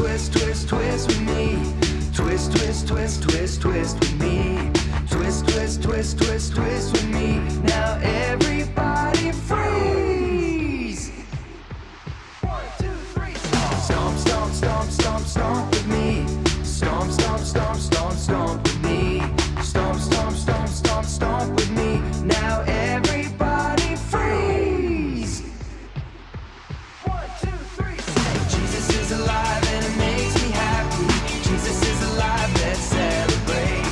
twist, twist, twist with me. Twist, twist, twist, twist, twist with me. Twist, twist, twist, twist, twist with me. Now everybody freeze. 1, 2, 3, stomp. Stomp, stomp, stomp, stomp, stomp with me. Stomp, stomp, stomp, stomp, stomp with me. Stomp, stomp, stomp, stomp, stomp with me. Now everybody freeze. 1, 2, 3, Jesus is alive and it makes me happy. Jesus is alive, let's celebrate.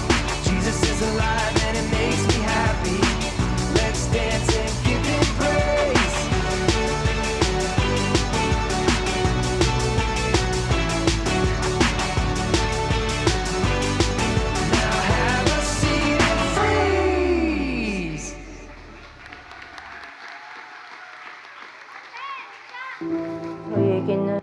Jesus is alive and it makes me happy. Let's dance and give him praise. Now have a seat and freeze. 저희에게는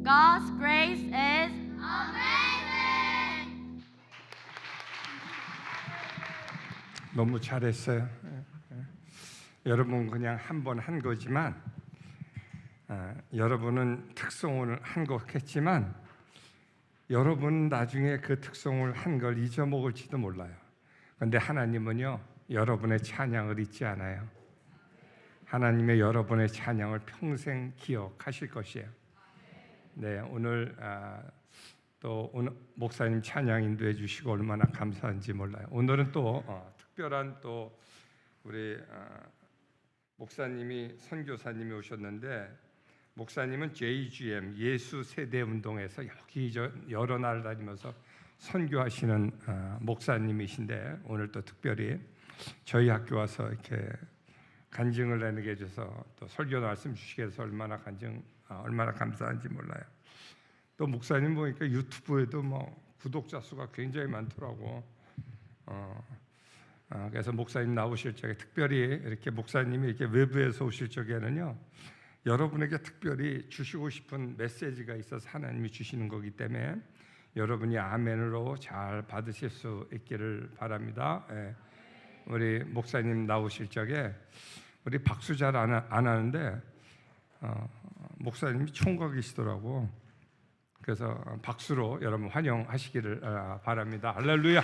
God's grace is amazing. 너무 잘했어요. 여러분 그냥 한 번 한 거지만 여러분은 특송을 한 거겠지만 여러분 나중에 그 특송을 한 걸 잊어먹을지도 몰라요. 그런데 하나님은요 여러분의 찬양을 잊지 않아요. 하나님의 여러분의 찬양을 평생 기억하실 것이에요. 네, 오늘 또 오늘 목사님 찬양 인도해 주시고 얼마나 감사한지 몰라요. 오늘은 또 특별한 또 우리 목사님이 선교사님이 오셨는데 목사님은 JGM 예수 세대 운동에서 여러 나라 다니면서 선교하시는 목사님이신데 오늘 또 특별히 저희 학교 와서 이렇게 간증을 내게 해줘서 또 설교 말씀 주시게 해서 얼마나 감사한지 몰라요. 또 목사님 보니까 유튜브에도 뭐 구독자 수가 굉장히 많더라고. 그래서 목사님 나오실 적에 특별히 이렇게 목사님이 이렇게 외부에서 오실 적에는요 여러분에게 특별히 주시고 싶은 메시지가 있어서 하나님이 주시는 거기 때문에 여러분이 아멘으로 잘 받으실 수 있기를 바랍니다. 예. 우리 목사님 나오실 적에 우리 박수 잘 안 하는데 목사님이 총각이시더라고. 그래서 박수로 여러분 환영하시기를 바랍니다. 할렐루야.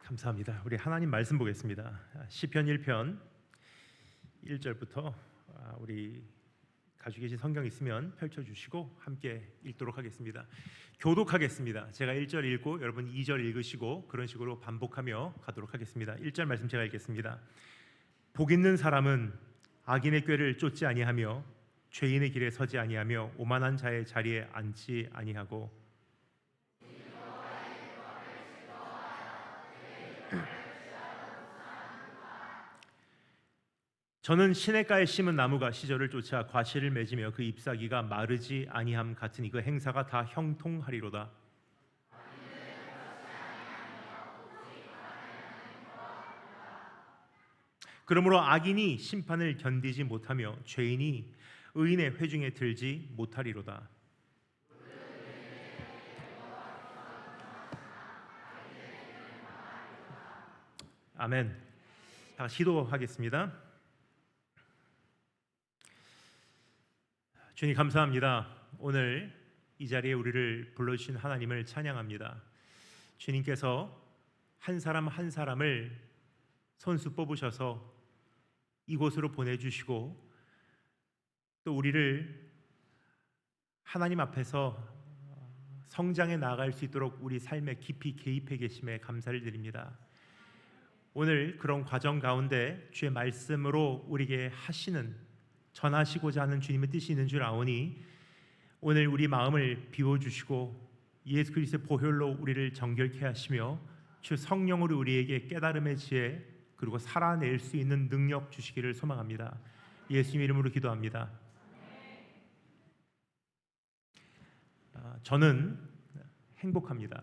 감사합니다. 우리 하나님 말씀 보겠습니다. 시편 1편 1절부터 우리 가지고 계신 성경 있으면 펼쳐주시고 함께 읽도록 하겠습니다. 교독하겠습니다. 제가 1절 읽고 여러분 2절 읽으시고 그런 식으로 반복하며 가도록 하겠습니다. 1절 말씀 제가 읽겠습니다. 복 있는 사람은 악인의 꾀를 쫓지 아니하며 죄인의 길에 서지 아니하며 오만한 자의 자리에 앉지 아니하고 저는 시냇가에 심은 나무가 시절을 쫓아 과실을 맺으며 그 잎사귀가 마르지 아니함 같으니 그 행사가 다 형통하리로다. 그러므로 악인이 심판을 견디지 못하며 죄인이 의인의 회중에 들지 못하리로다. 아멘. 자, 기도하겠습니다. 주님 감사합니다. 오늘 이 자리에 우리를 불러주신 하나님을 찬양합니다. 주님께서 한 사람 한 사람을 손수 뽑으셔서 이곳으로 보내주시고 또 우리를 하나님 앞에서 성장해 나아갈 수 있도록 우리 삶에 깊이 개입해 계심에 감사를 드립니다. 오늘 그런 과정 가운데 주의 말씀으로 우리에게 하시는 전하시고자 하는 주님의 뜻이 있는 줄 아오니 오늘 우리 마음을 비워주시고 예수 그리스도의 보혈로 우리를 정결케 하시며 주 성령으로 우리에게 깨달음의 지혜 그리고 살아낼 수 있는 능력 주시기를 소망합니다. 예수님 이름으로 기도합니다. 저는 행복합니다.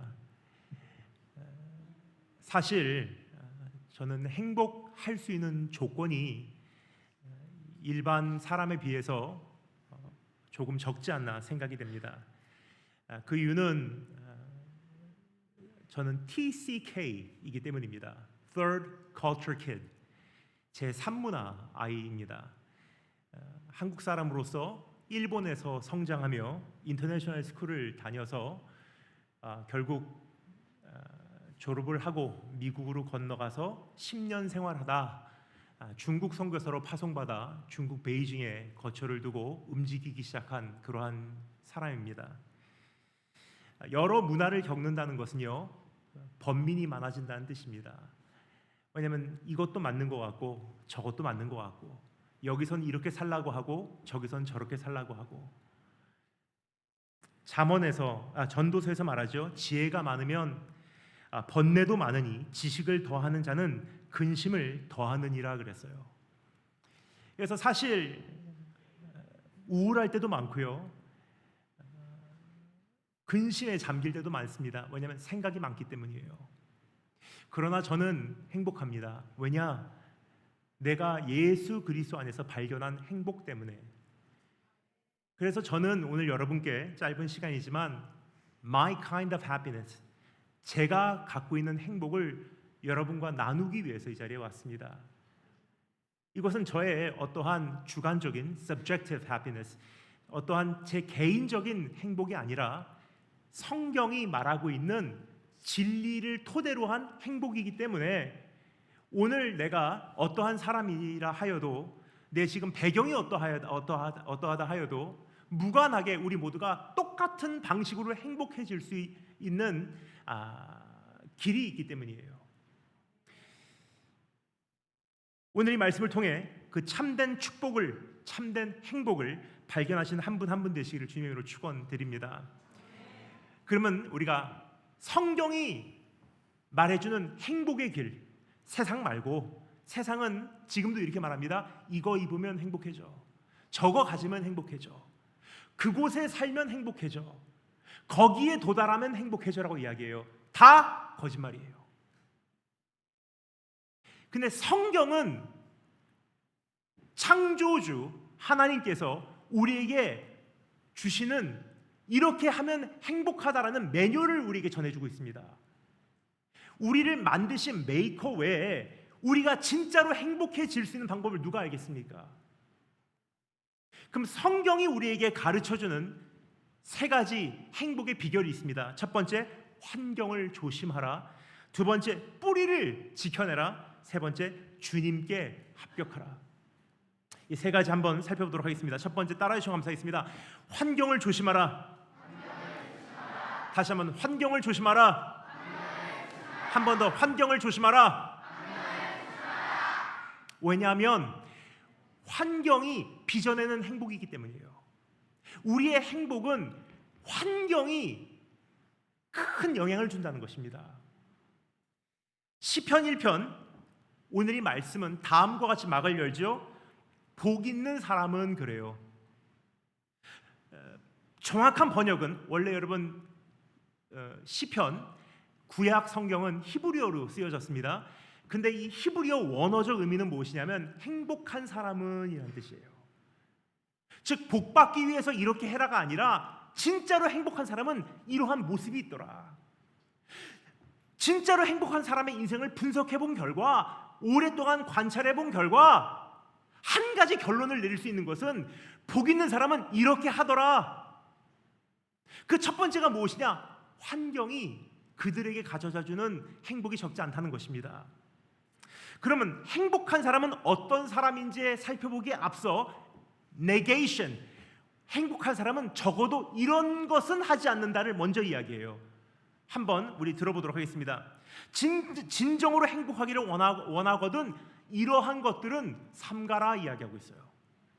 사실 저는 행복할 수 있는 조건이 일반 사람에 비해서 조금 적지 않나 생각이 됩니다. 그 이유는 저는 TCK이기 때문입니다. Third Culture Kid, 제 3문화 아이입니다. 한국 사람으로서 일본에서 성장하며 인터내셔널 스쿨을 다녀서 결국 졸업을 하고 미국으로 건너가서 10년 생활하다 중국 선교사로 파송받아 중국 베이징에 거처를 두고 움직이기 시작한 그러한 사람입니다. 여러 문화를 겪는다는 것은요 번민이 많아진다는 뜻입니다. 왜냐하면 이것도 맞는 것 같고 저것도 맞는 것 같고 여기선 이렇게 살라고 하고 저기선 저렇게 살라고 하고 전도서에서 말하죠. 지혜가 많으면 번뇌도 많으니 지식을 더하는 자는 근심을 더하느니라 그랬어요. 그래서 사실 우울할 때도 많고요. 근심에 잠길 때도 많습니다. 왜냐하면 생각이 많기 때문이에요. 그러나 저는 행복합니다. 왜냐? 내가 예수 그리스도 안에서 발견한 행복 때문에. 그래서 저는 오늘 여러분께 짧은 시간이지만 My kind of happiness, 제가 갖고 있는 행복을 여러분과 나누기 위해서 이 자리에 왔습니다. 이것은 저의 어떠한 주관적인 subjective happiness, 어떠한 제 개인적인 행복이 아니라 성경이 말하고 있는 진리를 토대로 한 행복이기 때문에 오늘 내가 어떠한 사람이라 하여도 내 지금 배경이 어떠하다 하여도 무관하게 우리 모두가 똑같은 방식으로 행복해질 수 있는 길이 있기 때문이에요. 오늘 이 말씀을 통해 그 참된 축복을, 참된 행복을 발견하신 한 분 한 분 되시기를 주님으로 축원드립니다. 그러면 우리가 성경이 말해주는 행복의 길, 세상 말고, 세상은 지금도 이렇게 말합니다. 이거 입으면 행복해져, 저거 가지면 행복해져, 그곳에 살면 행복해져. 거기에 도달하면 행복해져라고 이야기해요. 다 거짓말이에요. 근데 성경은 창조주 하나님께서 우리에게 주시는 이렇게 하면 행복하다라는 매뉴얼을 우리에게 전해주고 있습니다. 우리를 만드신 메이커 외에 우리가 진짜로 행복해질 수 있는 방법을 누가 알겠습니까? 그럼 성경이 우리에게 가르쳐주는 세 가지 행복의 비결이 있습니다. 첫 번째, 환경을 조심하라. 두 번째, 뿌리를 지켜내라. 세 번째, 주님께 합격하라. 이 세 가지 한번 살펴보도록 하겠습니다. 첫 번째, 따라해 주셔서 감사하겠습니다. 환경을 조심하라. 다시 한번, 환경을 조심하라. 한 번 더, 환경을 조심하라. 왜냐하면 환경이 빚어내는 행복이기 때문이에요. 우리의 행복은 환경이 큰 영향을 준다는 것입니다. 시편 1편, 오늘 이 말씀은 다음과 같이 막을 열죠. 복 있는 사람은 그래요. 정확한 번역은 원래 여러분 시편 구약 성경은 히브리어로 쓰여졌습니다. 근데 이 히브리어 원어적 의미는 무엇이냐면 행복한 사람은 이라는 뜻이에요. 즉 복받기 위해서 이렇게 해라가 아니라 진짜로 행복한 사람은 이러한 모습이 있더라. 진짜로 행복한 사람의 인생을 분석해 본 결과, 오랫동안 관찰해 본 결과 한 가지 결론을 내릴 수 있는 것은 복 있는 사람은 이렇게 하더라. 그 첫 번째가 무엇이냐? 환경이 그들에게 가져다주는 행복이 적지 않다는 것입니다. 그러면 행복한 사람은 어떤 사람인지 살펴보기에 앞서 negation, 행복한 사람은 적어도 이런 것은 하지 않는다를 먼저 이야기해요. 한번 우리 들어보도록 하겠습니다. 진정으로 행복하기를 원하거든 이러한 것들은 삼가라 이야기하고 있어요.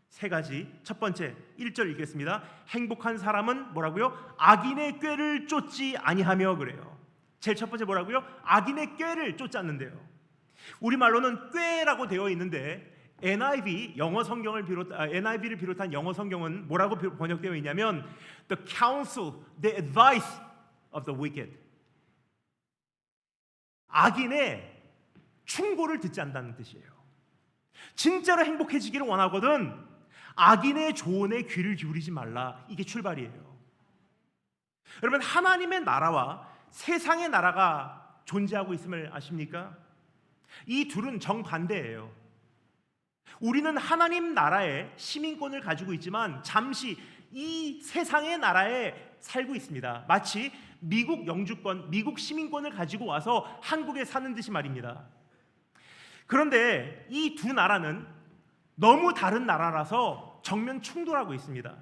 세 가지. 첫 번째 1절 읽겠습니다. 행복한 사람은 뭐라고요? 악인의 꾀를 쫓지 아니하며 그래요. 제일 첫 번째 뭐라고요? 악인의 꾀를 쫓지 않는데요. 우리말로는 꾀라고 되어 있는데 NIV를 비롯한 영어 성경은 뭐라고 번역되어 있냐면 the counsel, the advice of the wicked. 악인의 충고를 듣지 않는다는 뜻이에요. 진짜로 행복해지기를 원하거든 악인의 조언에 귀를 기울이지 말라. 이게 출발이에요. 여러분, 하나님의 나라와 세상의 나라가 존재하고 있음을 아십니까? 이 둘은 정반대예요. 우리는 하나님 나라의 시민권을 가지고 있지만 잠시 이 세상의 나라에 살고 있습니다. 마치 미국 영주권, 미국 시민권을 가지고 와서 한국에 사는 듯이 말입니다. 그런데 이 두 나라는 너무 다른 나라라서 정면 충돌하고 있습니다.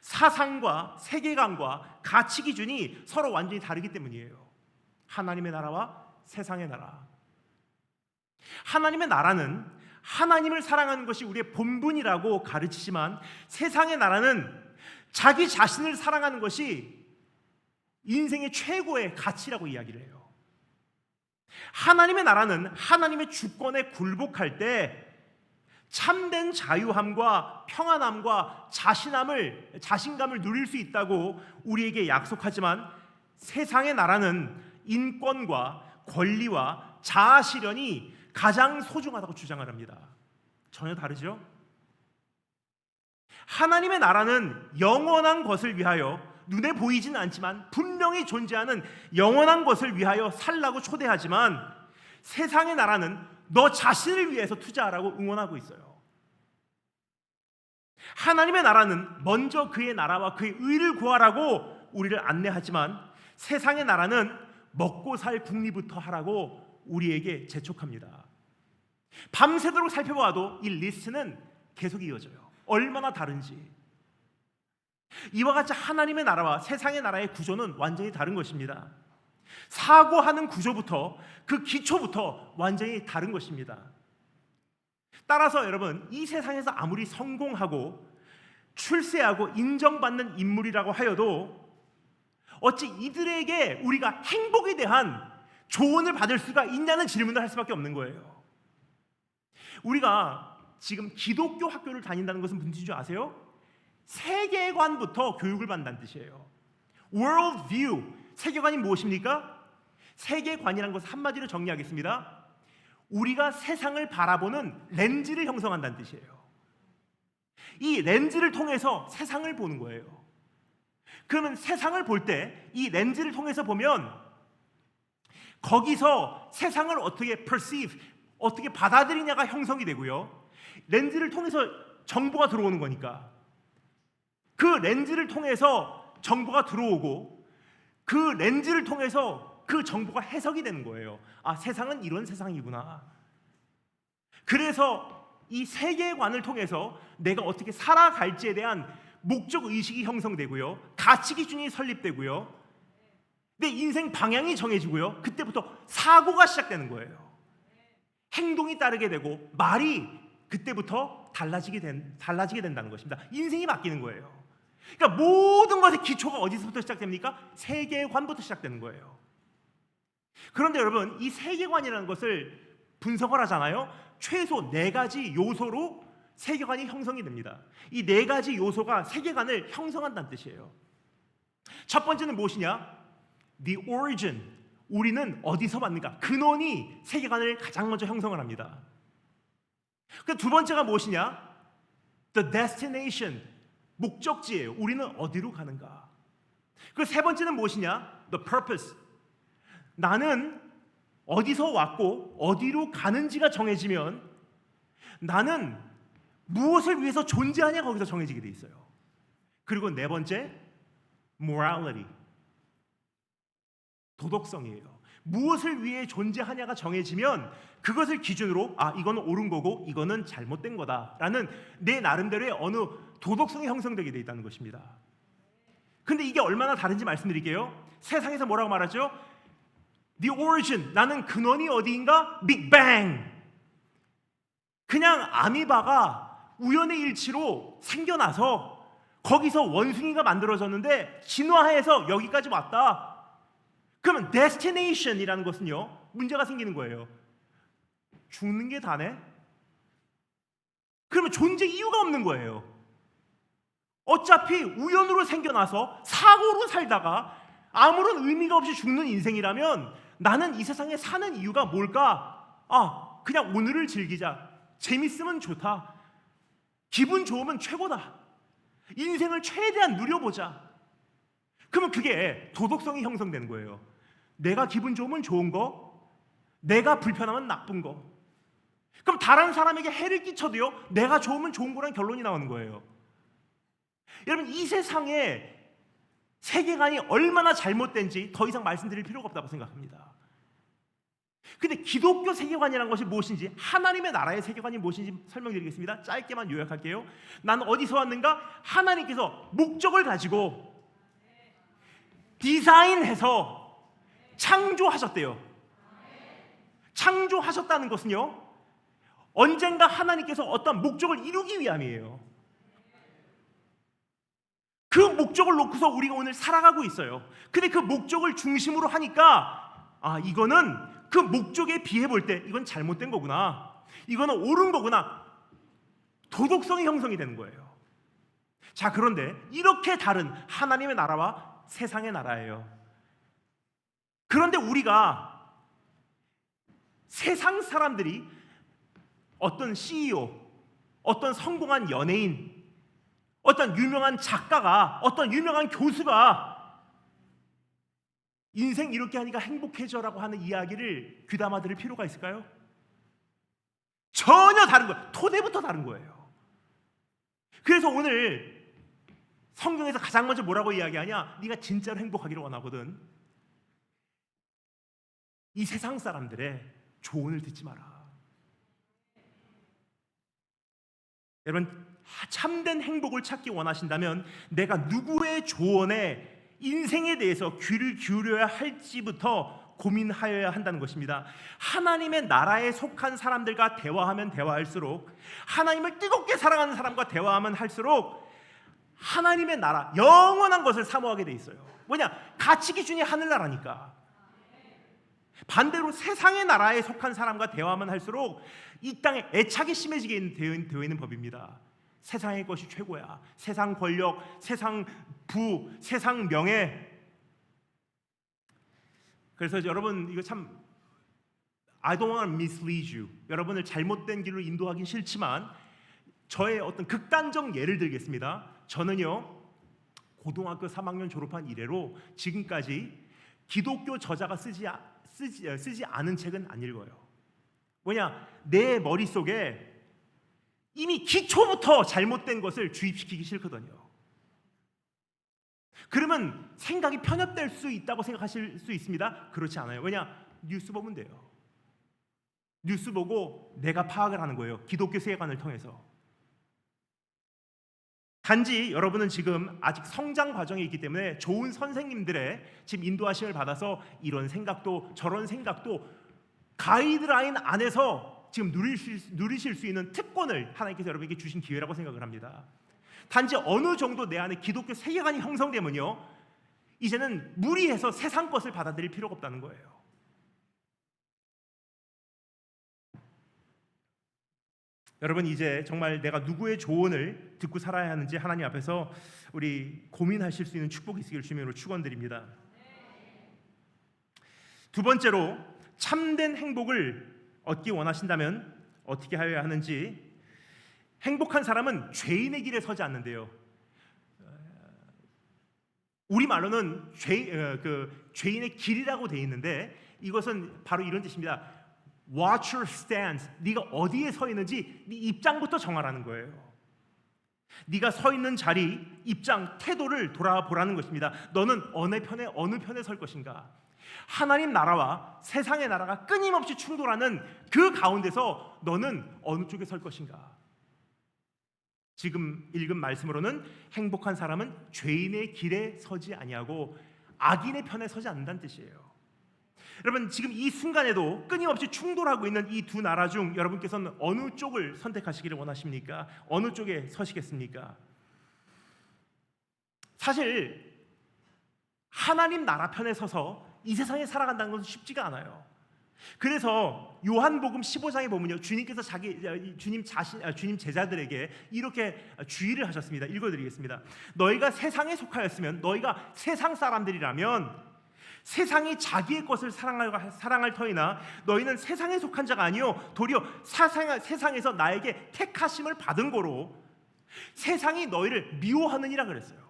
사상과 세계관과 가치 기준이 서로 완전히 다르기 때문이에요. 하나님의 나라와 세상의 나라. 하나님의 나라는 하나님을 사랑하는 것이 우리의 본분이라고 가르치지만 세상의 나라는 자기 자신을 사랑하는 것이 인생의 최고의 가치라고 이야기를 해요. 하나님의 나라는 하나님의 주권에 굴복할 때 참된 자유함과 평안함과 자신감을 누릴 수 있다고 우리에게 약속하지만 세상의 나라는 인권과 권리와 자아 실현이 가장 소중하다고 주장을 합니다. 전혀 다르죠? 하나님의 나라는 영원한 것을 위하여 눈에 보이지는 않지만 분명히 존재하는 영원한 것을 위하여 살라고 초대하지만 세상의 나라는 너 자신을 위해서 투자하라고 응원하고 있어요. 하나님의 나라는 먼저 그의 나라와 그의 의를 구하라고 우리를 안내하지만 세상의 나라는 먹고 살 궁리부터 하라고 우리에게 재촉합니다. 밤새도록 살펴봐도 이 리스트는 계속 이어져요. 얼마나 다른지. 이와 같이 하나님의 나라와 세상의 나라의 구조는 완전히 다른 것입니다. 사고하는 구조부터 그 기초부터 완전히 다른 것입니다. 따라서 여러분, 이 세상에서 아무리 성공하고 출세하고 인정받는 인물이라고 하여도 어찌 이들에게 우리가 행복에 대한 조언을 받을 수가 있냐는 질문을 할 수밖에 없는 거예요. 우리가 지금 기독교 학교를 다닌다는 것은 무슨 뜻인 줄 아세요? 세계관부터 교육을 받는다는 뜻이에요. world view, 세계관이 무엇입니까? 세계관이라는 것을 한마디로 정리하겠습니다. 우리가 세상을 바라보는 렌즈를 형성한다는 뜻이에요. 이 렌즈를 통해서 세상을 보는 거예요. 그러면 세상을 볼 때 이 렌즈를 통해서 보면 거기서 세상을 어떻게 perceive, 어떻게 받아들이냐가 형성이 되고요. 렌즈를 통해서 정보가 들어오는 거니까 그 렌즈를 통해서 정보가 들어오고 그 렌즈를 통해서 그 정보가 해석이 되는 거예요. 아, 세상은 이런 세상이구나. 그래서 이 세계관을 통해서 내가 어떻게 살아갈지에 대한 목적 의식이 형성되고요. 가치 기준이 설립되고요. 내 인생 방향이 정해지고요. 그때부터 사고가 시작되는 거예요. 행동이 따르게 되고 말이 그때부터 달라지게 된다는 것입니다. 인생이 바뀌는 거예요. 그러니까 모든 것의 기초가 어디서부터 시작됩니까? 세계관부터 시작되는 거예요. 그런데 여러분, 이 세계관이라는 것을 분석을 하잖아요. 최소 4가지 요소로 세계관이 형성이 됩니다. 이 4가지 요소가 세계관을 형성한다는 뜻이에요. 첫 번째는 무엇이냐? The origin, 우리는 어디서 왔는가? 근원이 세계관을 가장 먼저 형성을 합니다. 그 두 번째가 무엇이냐? The destination, 목적지예요. 우리는 어디로 가는가? 그 세 번째는 무엇이냐? The purpose, 나는 어디서 왔고 어디로 가는지가 정해지면 나는 무엇을 위해서 존재하냐가 거기서 정해지게 돼 있어요. 그리고 네 번째, morality, 도덕성이에요. 무엇을 위해 존재하냐가 정해지면 그것을 기준으로 아, 이거는 옳은 거고 이거는 잘못된 거다라는 내 나름대로의 어느 도덕성이 형성되게 돼 있다는 것입니다. 근데 이게 얼마나 다른지 말씀드릴게요. 세상에서 뭐라고 말하죠? The origin, 나는 근원이 어디인가? Big Bang, 그냥 아미바가 우연의 일치로 생겨나서 거기서 원숭이가 만들어졌는데 진화해서 여기까지 왔다. 그러면 destination이라는 것은요, 문제가 생기는 거예요. 죽는 게 다네? 그러면 존재 이유가 없는 거예요. 어차피 우연으로 생겨나서 사고로 살다가 아무런 의미가 없이 죽는 인생이라면 나는 이 세상에 사는 이유가 뭘까? 아, 그냥 오늘을 즐기자. 재밌으면 좋다. 기분 좋으면 최고다. 인생을 최대한 누려보자. 그러면 그게 도덕성이 형성되는 거예요. 내가 기분 좋으면 좋은 거, 내가 불편하면 나쁜 거. 그럼 다른 사람에게 해를 끼쳐도요, 내가 좋으면 좋은 거란 결론이 나오는 거예요. 여러분, 이 세상에 세계관이 얼마나 잘못된지 더 이상 말씀드릴 필요가 없다고 생각합니다. 근데 기독교 세계관이라는 것이 무엇인지, 하나님의 나라의 세계관이 무엇인지 설명드리겠습니다. 짧게만 요약할게요. 나는 어디서 왔는가? 하나님께서 목적을 가지고 디자인해서 창조하셨대요. 창조하셨다는 것은요, 언젠가 하나님께서 어떤 목적을 이루기 위함이에요. 그 목적을 놓고서 우리가 오늘 살아가고 있어요. 근데 그 목적을 중심으로 하니까 아, 이거는 그 목적에 비해 볼 때 이건 잘못된 거구나, 이거는 옳은 거구나, 도덕성이 형성이 되는 거예요. 자, 그런데 이렇게 다른 하나님의 나라와 세상의 나라예요. 그런데 우리가 세상 사람들이 어떤 CEO, 어떤 성공한 연예인, 어떤 유명한 작가가, 어떤 유명한 교수가 인생 이렇게 하니까 행복해져라고 하는 이야기를 귀담아 들을 필요가 있을까요? 전혀 다른 거예요. 토대부터 다른 거예요. 그래서 오늘 성경에서 가장 먼저 뭐라고 이야기하냐? 네가 진짜로 행복하기를 원하거든, 이 세상 사람들의 조언을 듣지 마라. 여러분, 참된 행복을 찾기 원하신다면 내가 누구의 조언에 인생에 대해서 귀를 기울여야 할지부터 고민하여야 한다는 것입니다. 하나님의 나라에 속한 사람들과 대화하면 대화할수록, 하나님을 뜨겁게 사랑하는 사람과 대화하면 할수록 하나님의 나라, 영원한 것을 사모하게 돼 있어요. 뭐냐? 가치 기준이 하늘나라니까. 반대로 세상의 나라에 속한 사람과 대화하면 할수록 이 땅에 애착이 심해지게 되어 있는 법입니다. 세상의 것이 최고야. 세상 권력, 세상 부, 세상 명예, 그래서 여러분 이거 참 I don't want to mislead you. 여러분을 잘못된 길로 인도하긴 싫지만 저의 어떤 극단적 예를 들겠습니다. 저는요 고등학교 3학년 졸업한 이래로 지금까지 기독교 저자가 쓰지 않은 책은 안 읽어요. 뭐냐, 내 머릿속에 이미 기초부터 잘못된 것을 주입시키기 싫거든요. 그러면 생각이 편협될 수 있다고 생각하실 수 있습니다. 그렇지 않아요. 왜냐, 뉴스 보면 돼요. 뉴스 보고 내가 파악을 하는 거예요. 기독교 세계관을 통해서. 단지 여러분은 지금 아직 성장 과정에 있기 때문에 좋은 선생님들의 지금 인도하심을 받아서 이런 생각도 저런 생각도 가이드라인 안에서 지금 누리실 수 있는 특권을 하나님께서 여러분에게 주신 기회라고 생각을 합니다. 단지 어느 정도 내 안에 기독교 세계관이 형성되면요 이제는 무리해서 세상 것을 받아들일 필요가 없다는 거예요. 여러분, 이제 정말 내가 누구의 조언을 듣고 살아야 하는지 하나님 앞에서 우리 고민하실 수 있는 축복이 있기를 주님으로 축원드립니다. 두 번째로, 참된 행복을 얻기 원하신다면 어떻게 하여야 하는지. 행복한 사람은 죄인의 길에 서지 않는데요. 우리말로는 죄인의 길이라고 되어 있는데 이것은 바로 이런 뜻입니다. Watch your stance. 네가 어디에 서 있는지 네 입장부터 정하라는 거예요. 네가 서 있는 자리, 입장, 태도를 돌아보라는 것입니다. 너는 어느 편에 설 것인가? 하나님 나라와 세상의 나라가 끊임없이 충돌하는 그 가운데서 너는 어느 쪽에 설 것인가? 지금 읽은 말씀으로는 행복한 사람은 죄인의 길에 서지 아니하고 악인의 편에 서지 않는다는 뜻이에요. 여러분, 지금 이 순간에도 끊임없이 충돌하고 있는 이 두 나라 중 여러분께서는 어느 쪽을 선택하시기를 원하십니까? 어느 쪽에 서시겠습니까? 사실 하나님 나라 편에 서서 이 세상에 살아간다는 것은 쉽지가 않아요. 그래서 요한복음 15장에 보면요, 주님께서 주님 제자들에게 이렇게 주의를 하셨습니다. 읽어드리겠습니다. 너희가 세상에 속하였으면, 너희가 세상 사람들이라면 세상이 자기의 것을 사랑할 터이나 너희는 세상에 속한 자가 아니요 도리어 세상에서 나에게 택하심을 받은 거로 세상이 너희를 미워하느니라 그랬어요.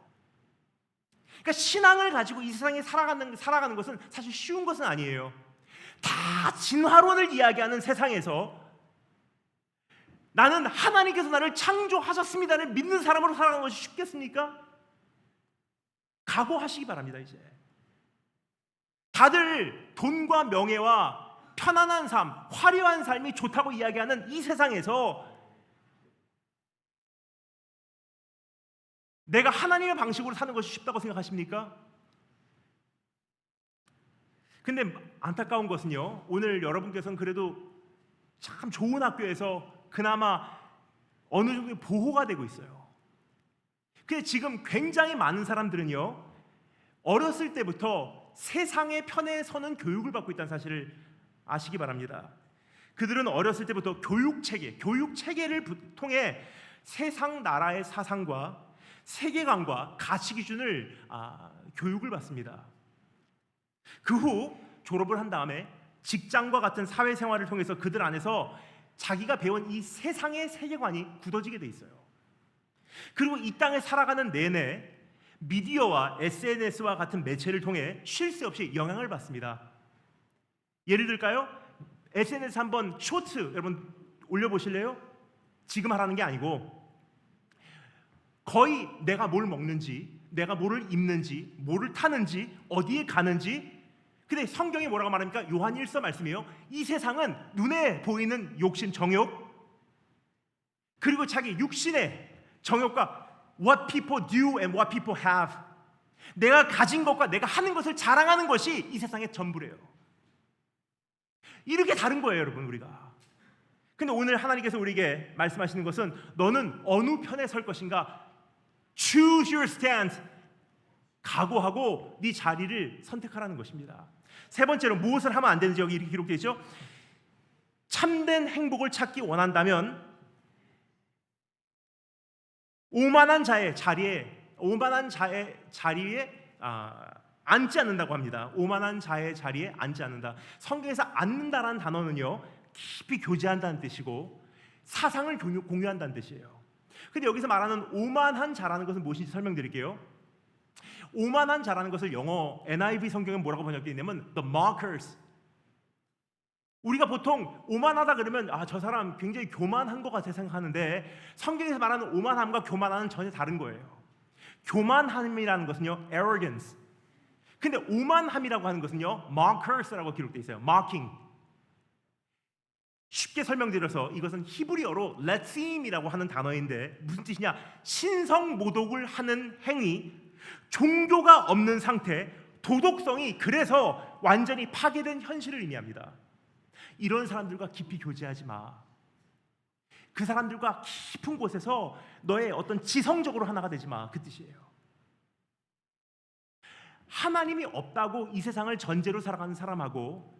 그러니까 신앙을 가지고 이 세상에 살아가는 것은 사실 쉬운 것은 아니에요. 다 진화론을 이야기하는 세상에서 나는 하나님께서 나를 창조하셨습니다를 믿는 사람으로 살아가는 것이 쉽겠습니까? 각오하시기 바랍니다. 이제 다들 돈과 명예와 편안한 삶, 화려한 삶이 좋다고 이야기하는 이 세상에서 내가 하나님의 방식으로 사는 것이 쉽다고 생각하십니까? 근데 안타까운 것은요, 오늘 여러분께서는 그래도 참 좋은 학교에서 그나마 어느 정도의 보호가 되고 있어요. 근데 지금 굉장히 많은 사람들은요, 어렸을 때부터 세상의 편에 서는 교육을 받고 있다는 사실을 아시기 바랍니다. 그들은 어렸을 때부터 교육 체계를 통해 세상 나라의 사상과 세계관과 가치 기준을 교육을 받습니다. 그 후 졸업을 한 다음에 직장과 같은 사회생활을 통해서 그들 안에서 자기가 배운 이 세상의 세계관이 굳어지게 돼 있어요. 그리고 이 땅에 살아가는 내내 미디어와 SNS와 같은 매체를 통해 쉴 새 없이 영향을 받습니다. 예를 들까요? SNS 한번 쇼트 여러분 올려보실래요? 지금 하라는 게 아니고 거의 내가 뭘 먹는지, 내가 뭐를 입는지, 뭐를 타는지, 어디에 가는지. 근데 성경이 뭐라고 말합니까? 요한 1서 말씀이에요. 이 세상은 눈에 보이는 욕심, 정욕, 그리고 자기 육신의 정욕과 what people do and what people have, 내가 가진 것과 내가 하는 것을 자랑하는 것이 이 세상의 전부래요. 이렇게 다른 거예요, 여러분, 우리가. 근데 오늘 하나님께서 우리에게 말씀하시는 것은 너는 어느 편에 설 것인가? Choose your stand. 각오하고 네 자리를 선택하라는 것입니다. 세 번째로 무엇을 하면 안 되는지 여기 이렇게 기록되어 있죠. 참된 행복을 찾기 원한다면 오만한 자의 자리에 앉지 않는다고 합니다. 오만한 자의 자리에 앉지 않는다. 성경에서 앉는다라는 단어는요, 깊이 교제한다는 뜻이고 사상을 공유한다는 뜻이에요. 근데 여기서 말하는 오만한 자라는 것은 무엇인지 설명드릴게요. 오만한 자라는 것을 영어 NIV 성경은 뭐라고 번역되어 있냐면 the mockers. 우리가 보통 오만하다 그러면 저 사람 굉장히 교만한 것 같아 생각하는데 성경에서 말하는 오만함과 교만함은 전혀 다른 거예요. 교만함이라는 것은요 arrogance. 근데 오만함이라고 하는 것은요 mockers라고 기록되어 있어요. mocking. 쉽게 설명드려서 이것은 히브리어로 레침이라고 하는 단어인데 무슨 뜻이냐? 신성모독을 하는 행위, 종교가 없는 상태, 도덕성이 그래서 완전히 파괴된 현실을 의미합니다. 이런 사람들과 깊이 교제하지 마. 그 사람들과 깊은 곳에서 너의 어떤 지성적으로 하나가 되지 마. 그 뜻이에요. 하나님이 없다고 이 세상을 전제로 살아가는 사람하고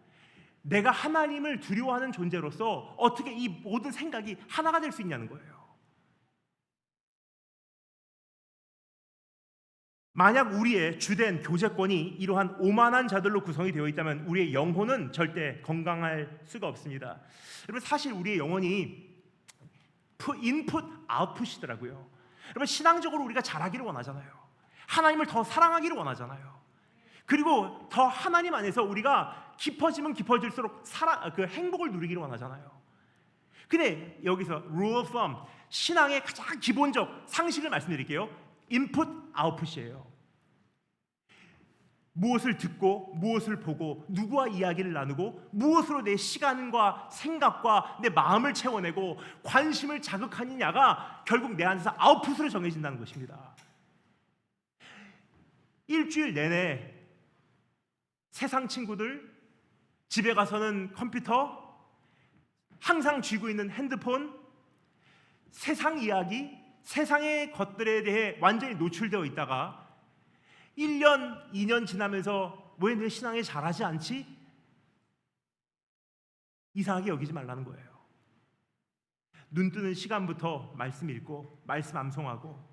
내가 하나님을 두려워하는 존재로서 어떻게 이 모든 생각이 하나가 될 수 있냐는 거예요. 만약 우리의 주된 교제권이 이러한 오만한 자들로 구성이 되어 있다면 우리의 영혼은 절대 건강할 수가 없습니다. 여러분 사실 우리의 영혼이 인풋 아웃풋이더라고요. 여러분 신앙적으로 우리가 잘하기를 원하잖아요. 하나님을 더 사랑하기를 원하잖아요. 그리고 더 하나님 안에서 우리가 깊어지면 깊어질수록 그 행복을 누리기를 원하잖아요. 근데 여기서 rule of thumb, 신앙의 가장 기본적 상식을 말씀드릴게요. 인풋 아웃풋이에요. 무엇을 듣고 무엇을 보고 누구와 이야기를 나누고 무엇으로 내 시간과 생각과 내 마음을 채워내고 관심을 자극하느냐가 결국 내 안에서 아웃풋으로 정해진다는 것입니다. 일주일 내내 세상 친구들, 집에 가서는 컴퓨터, 항상 쥐고 있는 핸드폰, 세상 이야기, 세상의 것들에 대해 완전히 노출되어 있다가 1년, 2년 지나면서 왜 내 신앙에 잘하지 않지? 이상하게 여기지 말라는 거예요. 눈 뜨는 시간부터 말씀 읽고 말씀 암송하고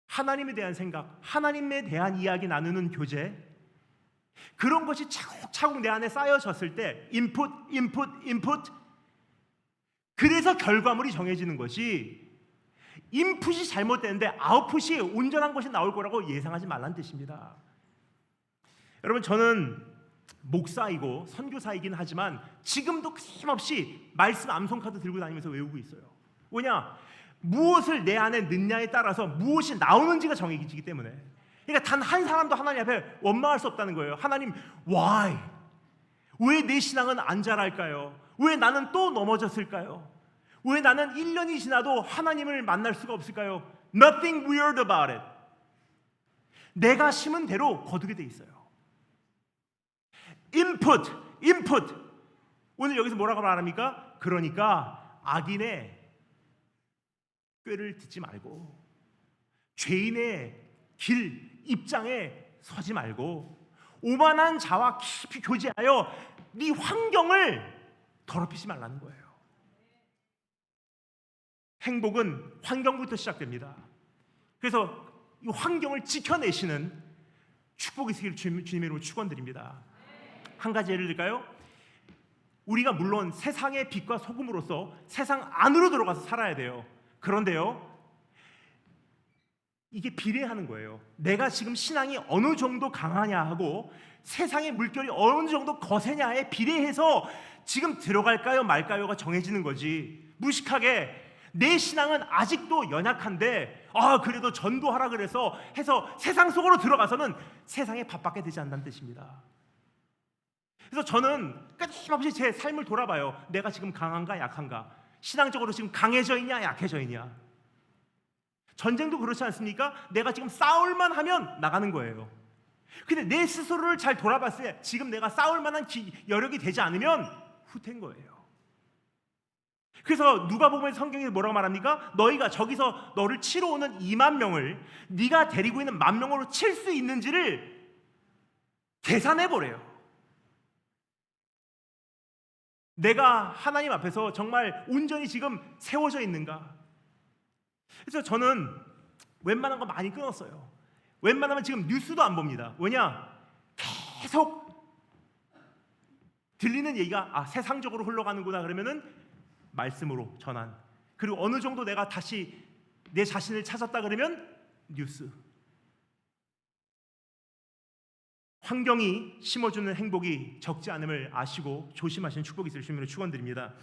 하나님에 대한 생각, 하나님에 대한 이야기 나누는 교제, 그런 것이 차곡차곡 내 안에 쌓여졌을 때 인풋, 그래서 결과물이 정해지는 것이 인풋이 잘못되는데 아웃풋이 온전한 것이 나올 거라고 예상하지 말라는 뜻입니다. 여러분 저는 목사이고 선교사이긴 하지만 지금도 끊임없이 말씀 암송카드 들고 다니면서 외우고 있어요. 왜냐? 무엇을 내 안에 넣냐에 따라서 무엇이 나오는지가 정해지기 때문에. 그러니까 단 한 사람도 하나님 앞에 원망할 수 없다는 거예요. 하나님, why? 왜 내 신앙은 안 자랄까요? 왜 나는 또 넘어졌을까요? 왜 나는 1년이 지나도 하나님을 만날 수가 없을까요? Nothing weird about it. 내가 심은 대로 거두게 돼 있어요. input. 오늘 여기서 뭐라고 말합니까? 그러니까 악인의 꾀를 듣지 말고 죄인의 길, 입장에 서지 말고 오만한 자와 깊이 교제하여 네 환경을 더럽히지 말라는 거예요. 행복은 환경부터 시작됩니다. 그래서 이 환경을 지켜내시는 축복이 있기를 주님으로 축원드립니다. 한 가지 예를 들까요? 우리가 물론 세상의 빛과 소금으로서 세상 안으로 들어가서 살아야 돼요. 그런데요, 이게 비례하는 거예요. 내가 지금 신앙이 어느 정도 강하냐 하고 세상의 물결이 어느 정도 거세냐에 비례해서 지금 들어갈까요 말까요가 정해지는 거지. 무식하게 내 신앙은 아직도 연약한데 그래도 전도하라 그래서 해서 세상 속으로 들어가서는 세상에 밥받게 되지 않는다는 뜻입니다. 그래서 저는 끊임없이 제 삶을 돌아봐요. 내가 지금 강한가 약한가? 신앙적으로 지금 강해져 있냐 약해져 있냐? 전쟁도 그렇지 않습니까? 내가 지금 싸울만 하면 나가는 거예요. 근데 내 스스로를 잘 돌아봤을 때 지금 내가 싸울 만한 여력이 되지 않으면 후퇴인 거예요. 그래서 누가복음 성경에 뭐라고 말합니까? 너희가 저기서 너를 치러 오는 2만 명을 네가 데리고 있는 1만 명으로 칠 수 있는지를 계산해 보래요. 내가 하나님 앞에서 정말 온전히 지금 세워져 있는가? 그래서 저는 웬만한 거 많이 끊었어요. 웬만하면 지금 뉴스도 안 봅니다. 왜냐? 계속 들리는 얘기가 세상적으로 흘러가는구나 그러면은 말씀으로 전환. 그리고 어느 정도 내가 다시 내 자신을 찾았다 그러면 뉴스. 환경이 심어주는 행복이 적지 않음을 아시고 조심하시는 축복이 있을 수 있는 축원드립니다.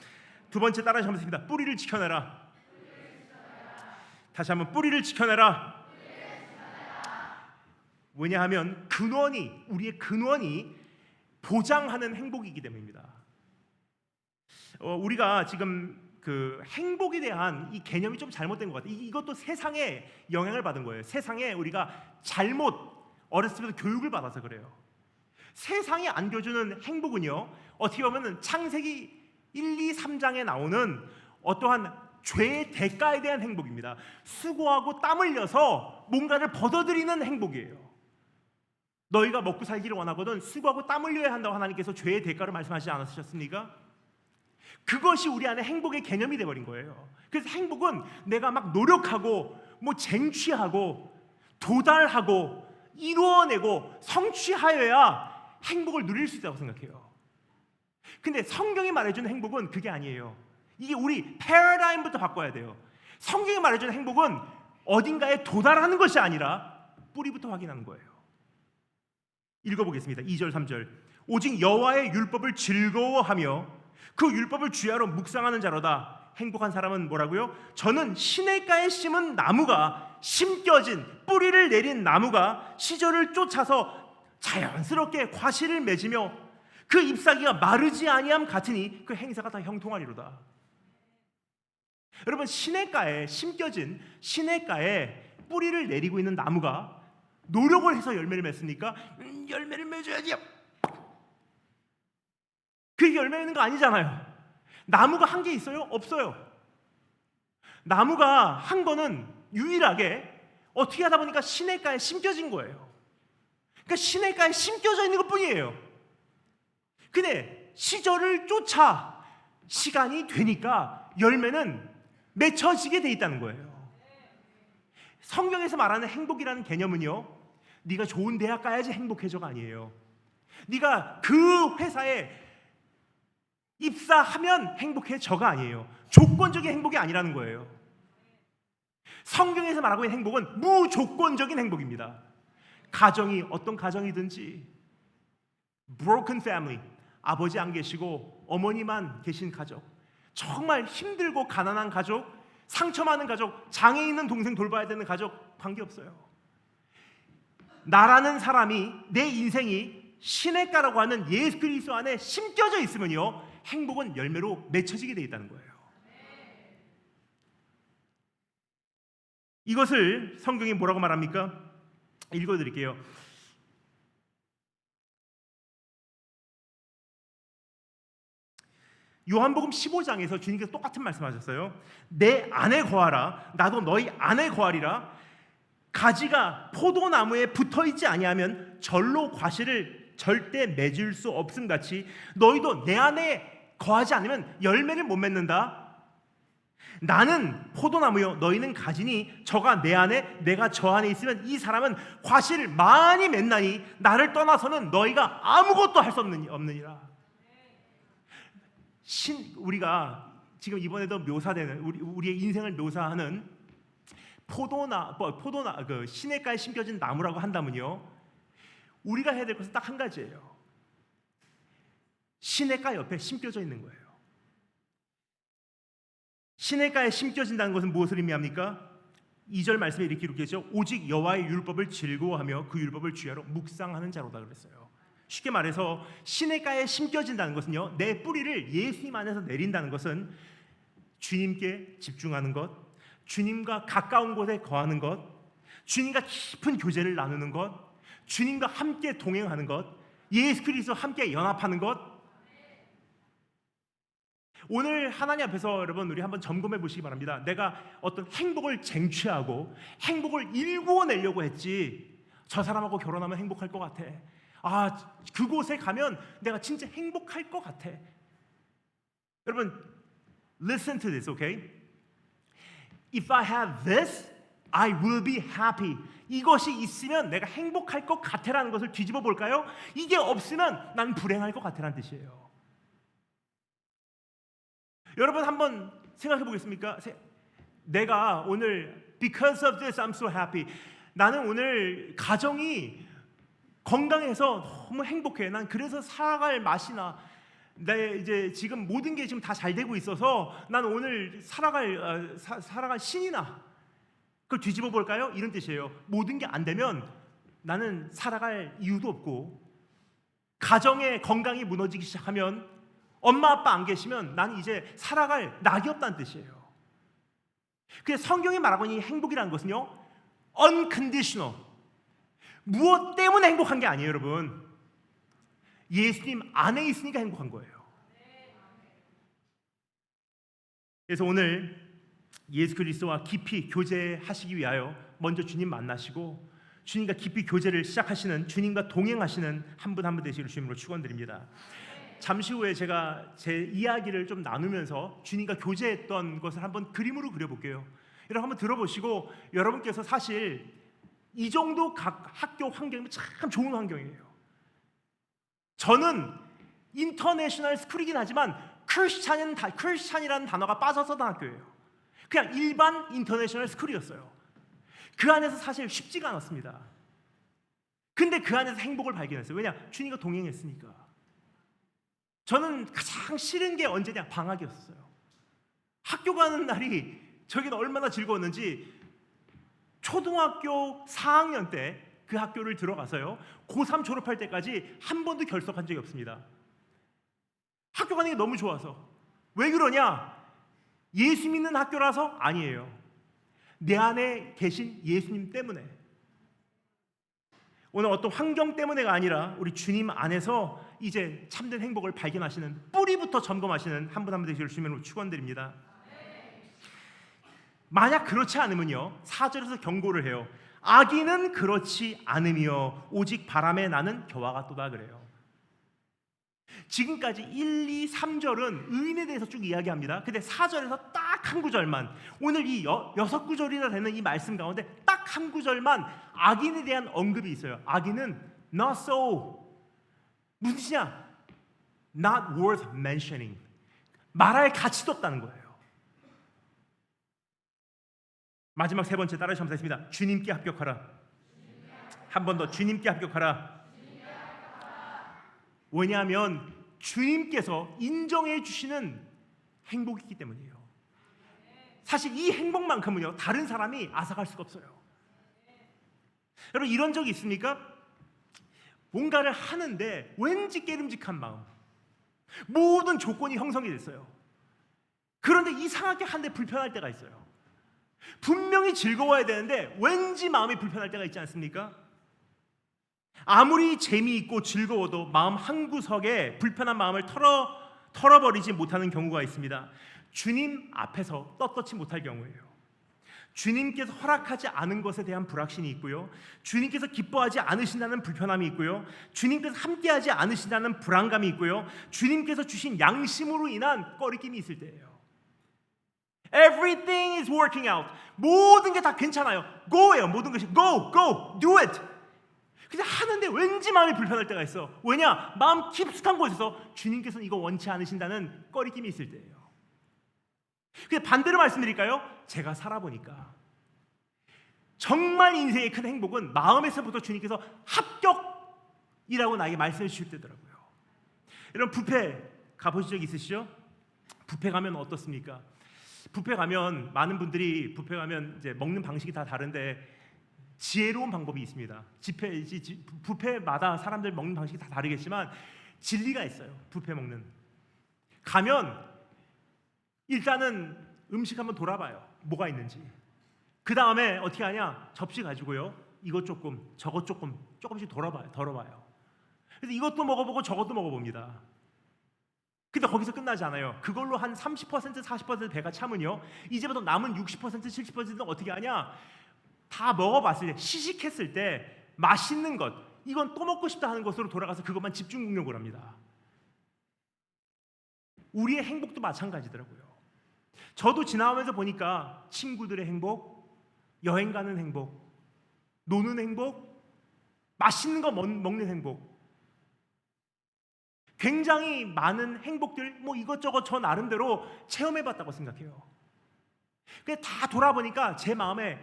두 번째 따라서 한번 씁니다. 뿌리를 지켜내라. 다시 한번 뿌리를 지켜내라. 왜냐하면 우리의 근원이 보장하는 행복이기 때문입니다. 우리가 지금 그 행복에 대한 이 개념이 좀 잘못된 것 같아요. 이것도 세상에 영향을 받은 거예요. 세상에 우리가 어렸을 때부터 교육을 받아서 그래요. 세상이 안겨주는 행복은요, 어떻게 보면 창세기 1, 2, 3장에 나오는 어떠한 죄의 대가에 대한 행복입니다. 수고하고 땀 흘려서 뭔가를 벗어들이는 행복이에요. 너희가 먹고 살기를 원하거든 수고하고 땀 흘려야 한다고 하나님께서 죄의 대가를 말씀하시지 않으셨습니까? 그것이 우리 안에 행복의 개념이 돼버린 거예요. 그래서 행복은 내가 막 노력하고 쟁취하고 도달하고 이루어내고 성취하여야 행복을 누릴 수 있다고 생각해요. 근데 성경이 말해주는 행복은 그게 아니에요. 이게 우리 패러다임부터 바꿔야 돼요. 성경이 말해주는 행복은 어딘가에 도달하는 것이 아니라 뿌리부터 확인하는 거예요. 읽어보겠습니다. 2절 3절. 오직 여호와의 율법을 즐거워하며 그 율법을 주야로 묵상하는 자로다. 행복한 사람은 뭐라고요? 저는 시냇가에 심은 나무가 심겨진 뿌리를 내린 나무가 시절을 쫓아서 자연스럽게 과실을 맺으며 그 잎사귀가 마르지 아니함 같으니 그 행사가 다 형통하리로다. 여러분, 시냇가에 심겨진 시냇가에 뿌리를 내리고 있는 나무가 노력을 해서 열매를 맺습니까? 열매를 맺어야지. 그게 열매 맺는 거 아니잖아요. 나무가 한 개 있어요? 없어요. 나무가 한 거는 유일하게 어떻게 하다 보니까 시냇가에 심겨진 거예요. 그러니까 시냇가에 심겨져 있는 것뿐이에요. 근데 시절을 쫓아 시간이 되니까 열매는 맺혀지게 돼 있다는 거예요. 성경에서 말하는 행복이라는 개념은요, 네가 좋은 대학 가야지 행복해져가 아니에요. 네가 그 회사에 입사하면 행복해져가 아니에요. 조건적인 행복이 아니라는 거예요. 성경에서 말하고 있는 행복은 무조건적인 행복입니다. 가정이 어떤 가정이든지, broken family, 아버지 안 계시고 어머니만 계신 가족, 정말 힘들고 가난한 가족, 상처 많은 가족, 장애 있는 동생 돌봐야 되는 가족, 관계없어요. 나라는 사람이, 내 인생이 시냇가라고 하는 예수 그리스도 안에 심겨져 있으면요, 행복은 열매로 맺혀지게 되어 있다는 거예요. 이것을 성경이 뭐라고 말합니까? 읽어드릴게요. 요한복음 15장에서 주님께서 똑같은 말씀하셨어요. 내 안에 거하라, 나도 너희 안에 거하리라. 가지가 포도나무에 붙어있지 아니하면 절로 과실을 절대 맺을 수 없음 같이 너희도 내 안에 거하지 않으면 열매를 못 맺는다. 나는 포도나무요 너희는 가지니 저가 내 안에 내가 저 안에 있으면 이 사람은 과실을 많이 맺나니 나를 떠나서는 너희가 아무것도 할 수 없느니라. 우리가 지금 이번에도 묘사되는 우리의 인생을 묘사하는 그 시냇가에 심겨진 나무라고 한다면요, 우리가 해야 될 것은 딱 한 가지예요. 시냇가 옆에 심겨져 있는 거예요. 시냇가에 심겨진다는 것은 무엇을 의미합니까? 2절 말씀에 이렇게 기록되죠. 오직 여호와의 율법을 즐거워하며 그 율법을 주야로 묵상하는 자로다 그랬어요. 쉽게 말해서 시냇가에 심겨진다는 것은요, 내 뿌리를 예수님 안에서 내린다는 것은 주님께 집중하는 것, 주님과 가까운 곳에 거하는 것, 주님과 깊은 교제를 나누는 것, 주님과 함께 동행하는 것, 예수 그리스도와 함께 연합하는 것. 오늘 하나님 앞에서 여러분 우리 한번 점검해 보시기 바랍니다. 내가 어떤 행복을 쟁취하고 행복을 일구어내려고 했지, 저 사람하고 결혼하면 행복할 것 같아, 그곳에 가면 내가 진짜 행복할 것 같아. 여러분, listen to this, okay? If I have this, I will be happy. 이것이 있으면 내가 행복할 것 같아라는 것을 뒤집어 볼까요? 이게 없으면 난 불행할 것 같아라는 뜻이에요. 여러분 한번 생각해 보겠습니까? 내가 오늘 because of this I'm so happy. 나는 오늘 가정이 건강해서 너무 행복해. 난 그래서 살아갈 맛이나 내 이제 지금 모든 게 지금 다 잘 되고 있어서 난 오늘 살아갈 신이나 그걸 뒤집어 볼까요? 이런 뜻이에요. 모든 게 안 되면 나는 살아갈 이유도 없고 가정의 건강이 무너지기 시작하면 엄마 아빠 안 계시면 나는 이제 살아갈 낙이 없다는 뜻이에요. 그래서 성경이 말하고 있는 이 행복이라는 것은요, unconditional. 무엇 때문에 행복한 게 아니에요, 여러분. 예수님 안에 있으니까 행복한 거예요. 그래서 오늘 예수 그리스도와 깊이 교제하시기 위하여 먼저 주님 만나시고 주님과 깊이 교제를 시작하시는, 주님과 동행하시는 한 분 한 분 되시기를 주님으로 축원드립니다. 잠시 후에 제가 제 이야기를 좀 나누면서 주님과 교제했던 것을 한번 그림으로 그려볼게요. 여러분 한번 들어보시고, 여러분께서 사실 이 정도 각 학교 환경이면 참 좋은 환경이에요. 저는 인터내셔널 스쿨이긴 하지만 크리스찬이라는 단어가 빠져서던 학교예요. 그냥 일반 인터내셔널 스쿨이었어요. 그 안에서 사실 쉽지가 않았습니다. 근데 그 안에서 행복을 발견했어요. 왜냐? 주님과 동행했으니까. 저는 가장 싫은 게 언제냐? 방학이었어요. 학교 가는 날이 저기는 얼마나 즐거웠는지 초등학교 4학년 때 그 학교를 들어가서요, 고3 졸업할 때까지 한 번도 결석한 적이 없습니다. 학교 가는 게 너무 좋아서. 왜 그러냐? 예수 믿는 학교라서? 아니에요. 내 안에 계신 예수님 때문에. 오늘 어떤 환경 때문에가 아니라 우리 주님 안에서 이제 참된 행복을 발견하시는, 뿌리부터 점검하시는 한 분 한 분 되시기를 주님으로 축원드립니다. 만약 그렇지 않으면요, 4절에서 경고를 해요. 악인은 그렇지 않으며 오직 바람에 나는 겨와 같도다 그래요. 지금까지 1, 2, 3절은 의인에 대해서 쭉 이야기합니다. 근데 4절에서 딱 한 구절만, 오늘 이 6구절이나 되는 이 말씀 가운데 딱 한 구절만 악인에 대한 언급이 있어요. 악인은 not so, 무슨 뜻이냐? not worth mentioning. 말할 가치도 없다는 거예요. 마지막 세 번째 따라서 감사했습니다. 주님께 합격하라. 한 번 더, 주님께 합격하라. 왜냐하면 주님께서 인정해 주시는 행복이기 때문이에요. 사실 이 행복만큼은요, 다른 사람이 앗아갈 수가 없어요. 여러분 이런 적이 있습니까? 뭔가를 하는데 왠지 깨름직한 마음, 모든 조건이 형성이 됐어요. 그런데 이상하게 하는데 불편할 때가 있어요. 분명히 즐거워야 되는데 왠지 마음이 불편할 때가 있지 않습니까? 아무리 재미있고 즐거워도 마음 한구석에 불편한 마음을 털어버리지 못하는 경우가 있습니다. 주님 앞에서 떳떳지 못할 경우예요. 주님께서 허락하지 않은 것에 대한 불확신이 있고요, 주님께서 기뻐하지 않으신다는 불편함이 있고요, 주님께서 함께하지 않으신다는 불안감이 있고요, 주님께서 주신 양심으로 인한 꺼리낌이 있을 때예요. Everything is working out. 모든 게 다 괜찮아요. Go예요. 모든 것이 go, do it. 근데 하는데 왠지 마음이 불편할 때가 있어. 왜냐? 마음 깊숙한 곳에서 주님께서는 이거 원치 않으신다는 꺼리낌이 있을 때예요. 근데 반대로 말씀드릴까요? 제가 살아보니까 정말 인생의 큰 행복은 마음에서부터 주님께서 합격이라고 나에게 말씀해 주실 때더라고요. 여러분 뷔페 가보신 적 있으시죠? 뷔페 가면 어떻습니까? 뷔페 가면 많은 분들이 뷔페 가면 이제 먹는 방식이 다 다른데 지혜로운 방법이 있습니다. 뷔페마다 사람들 먹는 방식이 다 다르겠지만 진리가 있어요. 뷔페 먹는. 가면 일단은 음식 한번 돌아봐요. 뭐가 있는지. 그 다음에 어떻게 하냐? 접시 가지고요, 이것 조금, 저것 조금, 조금씩 덜어봐요. 그래서 이것도 먹어보고 저것도 먹어봅니다. 근데 거기서 끝나지 않아요. 그걸로 한 30%, 40% 배가 차면요, 이제부터 남은 60%, 70%는 어떻게 하냐? 다 먹어봤을 때, 시식했을 때 맛있는 것, 이건 또 먹고 싶다 하는 것으로 돌아가서 그것만 집중 공격을 합니다. 우리의 행복도 마찬가지더라고요. 저도 지나오면서 보니까 친구들의 행복, 여행 가는 행복, 노는 행복, 맛있는 거 먹는 행복, 굉장히 많은 행복들 뭐 이것저것 저 나름대로 체험해봤다고 생각해요. 근데 다 돌아보니까 제 마음에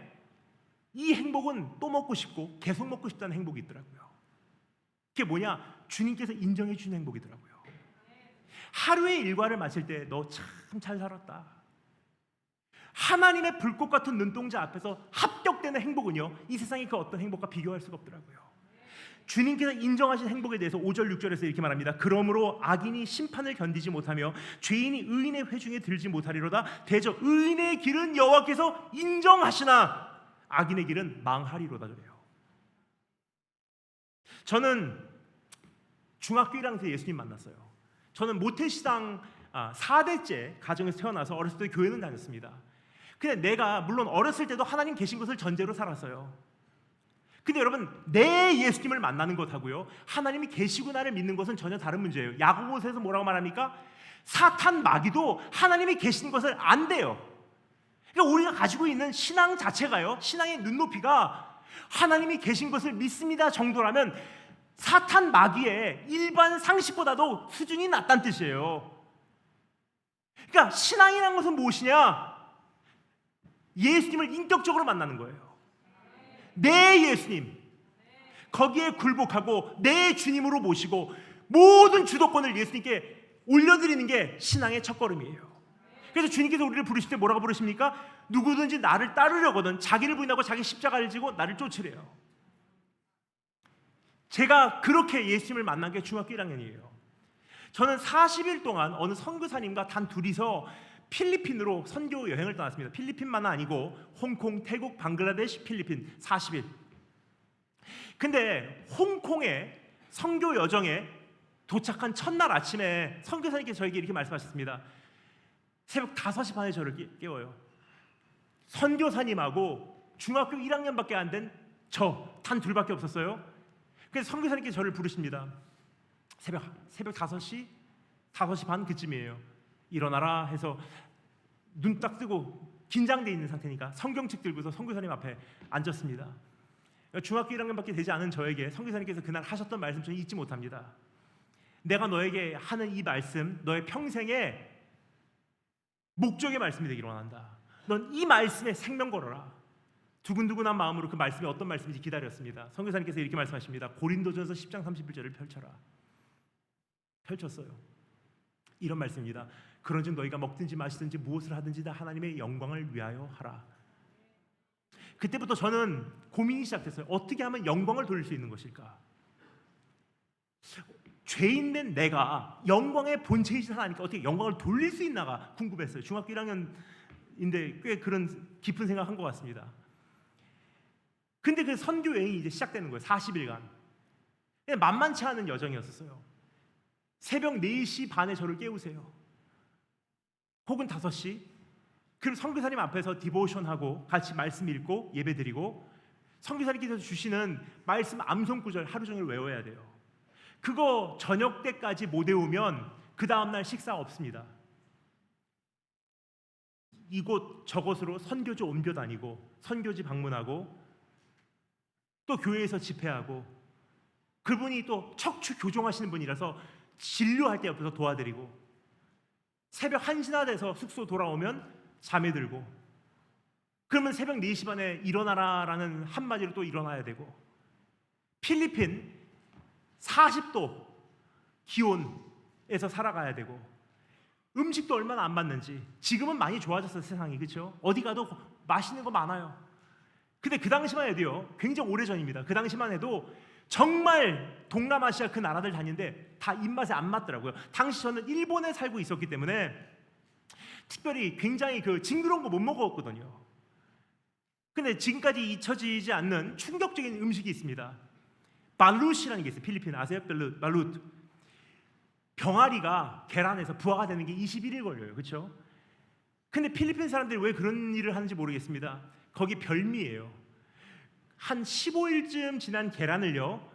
이 행복은 또 먹고 싶고 계속 먹고 싶다는 행복이 있더라고요. 그게 뭐냐? 주님께서 인정해 주는 행복이더라고요. 하루의 일과를 마칠 때 너 참 잘 살았다. 하나님의 불꽃 같은 눈동자 앞에서 합격되는 행복은요, 이 세상의 그 어떤 행복과 비교할 수가 없더라고요. 주님께서 인정하신 행복에 대해서 5절 6절에서 이렇게 말합니다. 그러므로 악인이 심판을 견디지 못하며 죄인이 의인의 회중에 들지 못하리로다. 대저 의인의 길은 여호와께서 인정하시나 악인의 길은 망하리로다. 그래요. 저는 중학교 1학년 때 예수님 만났어요. 저는 모태시당 4대째 가정에서 태어나서 어렸을 때 교회는 다녔습니다. 근데 내가 물론 어렸을 때도 하나님 계신 것을 전제로 살았어요. 근데 여러분, 내 예수님을 만나는 것하고요, 하나님이 계시구나를 믿는 것은 전혀 다른 문제예요. 야고보서에서 뭐라고 말합니까? 사탄 마귀도 하나님이 계시는 것을 안대요. 그러니까 우리가 가지고 있는 신앙 자체가요, 신앙의 눈높이가 하나님이 계신 것을 믿습니다 정도라면 사탄 마귀의 일반 상식보다도 수준이 낮다는 뜻이에요. 그러니까 신앙이라는 것은 무엇이냐? 예수님을 인격적으로 만나는 거예요. 내 예수님, 거기에 굴복하고 내 주님으로 모시고 모든 주도권을 예수님께 올려드리는 게 신앙의 첫걸음이에요. 그래서 주님께서 우리를 부르실 때 뭐라고 부르십니까? 누구든지 나를 따르려거든 자기를 부인하고 자기 십자가를 지고 나를 쫓으래요. 제가 그렇게 예수님을 만난 게 중학교 1학년이에요. 저는 40일 동안 어느 선교사님과 단 둘이서 필리핀으로 선교 여행을 떠났습니다. 필리핀만은 아니고 홍콩, 태국, 방글라데시, 필리핀 40일. 근데 홍콩의 선교 여정에 도착한 첫날 아침에 선교사님께서 저에게 이렇게 말씀하셨습니다. 새벽 5시 반에 저를 깨워요. 선교사님하고 중학교 1학년밖에 안 된 저 단 둘밖에 없었어요. 그래서 선교사님께서 저를 부르십니다. 새벽 5시 반 그쯤이에요. 일어나라 해서 눈 딱 뜨고 긴장돼 있는 상태니까 성경책 들고서 선교사님 앞에 앉았습니다. 중학교 1학년밖에 되지 않은 저에게 선교사님께서 그날 하셨던 말씀 저는 잊지 못합니다. 내가 너에게 하는 이 말씀 너의 평생의 목적의 말씀이 되기를 원한다. 넌 이 말씀에 생명 걸어라. 두근두근한 마음으로 그 말씀이 어떤 말씀인지 기다렸습니다. 선교사님께서 이렇게 말씀하십니다. 고린도전서 10장 31절을 펼쳐라. 펼쳤어요. 이런 말씀입니다. 그런즉 너희가 먹든지 마시든지 무엇을 하든지 다 하나님의 영광을 위하여 하라. 그때부터 저는 고민이 시작됐어요. 어떻게 하면 영광을 돌릴 수 있는 것일까? 죄인된 내가 영광의 본체이신 하나님께 어떻게 영광을 돌릴 수 있나가 궁금했어요. 중학교 1학년인데 꽤 그런 깊은 생각한 것 같습니다. 근데 그 선교 여행이 이제 시작되는 거예요. 40일간. 만만치 않은 여정이었어요. 새벽 4시 반에 저를 깨우세요. 혹은 5시. 그럼 선교사님 앞에서 디보션하고 같이 말씀 읽고 예배드리고 선교사님께서 주시는 말씀 암송 구절 하루 종일 외워야 돼요. 그거 저녁 때까지 못 외우면 그 다음날 식사 없습니다. 이곳 저곳으로 선교지 옮겨 다니고 선교지 방문하고 또 교회에서 집회하고 그분이 또 척추 교정하시는 분이라서 진료할 때 옆에서 도와드리고 새벽 1시나 돼서 숙소 돌아오면 잠에 들고 그러면 새벽 4시 반에 일어나라라는 한마디로 또 일어나야 되고 필리핀 40도 기온에서 살아가야 되고 음식도 얼마나 안 맞는지 지금은 많이 좋아졌어요. 세상이. 그렇죠? 어디 가도 맛있는 거 많아요. 근데 그 당시만 해도요, 굉장히 오래전입니다. 그 당시만 해도 정말 동남아시아 그 나라들 다니는데 다 입맛에 안 맞더라고요. 당시 저는 일본에 살고 있었기 때문에 특별히 굉장히 그 징그러운 거 못 먹었거든요. 근데 지금까지 잊혀지지 않는 충격적인 음식이 있습니다. 발룻이라는 게 있어요. 필리핀 아세요? 발룻. 병아리가 계란에서 부화가 되는 게 21일 걸려요. 그렇죠? 근데 필리핀 사람들이 왜 그런 일을 하는지 모르겠습니다. 거기 별미예요. 한 15일쯤 지난 계란을요,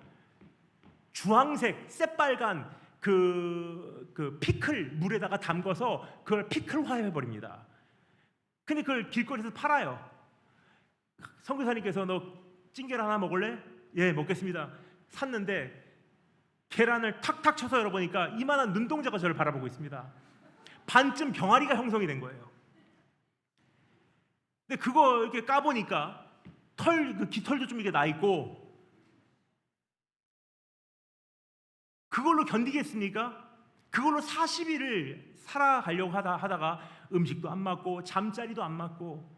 주황색 새빨간 그 피클 물에다가 담궈서 그걸 피클화해 버립니다. 근데 그걸 길거리에서 팔아요. 선교사님께서 너 찐계란 하나 먹을래? 예, 먹겠습니다. 샀는데 계란을 탁탁 쳐서 열어보니까 이만한 눈동자가 저를 바라보고 있습니다. 반쯤 병아리가 형성이 된 거예요. 근데 그거 이렇게 까보니까 그 깃털도 좀 이렇게 나 있고, 그걸로 견디겠습니까? 그걸로 40일을 살아가려고 하다가 음식도 안 맞고 잠자리도 안 맞고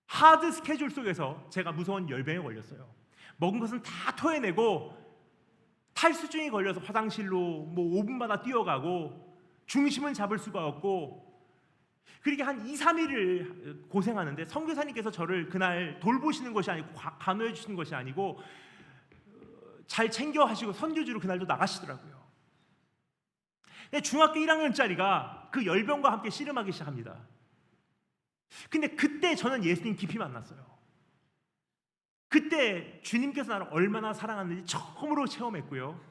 하드 스케줄 속에서 제가 무서운 열병에 걸렸어요. 먹은 것은 다 토해내고 탈수증이 걸려서 화장실로 뭐 5분마다 뛰어가고 중심은 잡을 수가 없고, 그렇게 한 2, 3일을 고생하는데 선교사님께서 저를 그날 돌보시는 것이 아니고 간호해 주시는 것이 아니고 잘 챙겨 하시고 선교지로 그날도 나가시더라고요. 중학교 1학년짜리가 그 열병과 함께 씨름하기 시작합니다. 근데 그때 저는 예수님 깊이 만났어요. 그때 주님께서 나를 얼마나 사랑하는지 처음으로 체험했고요.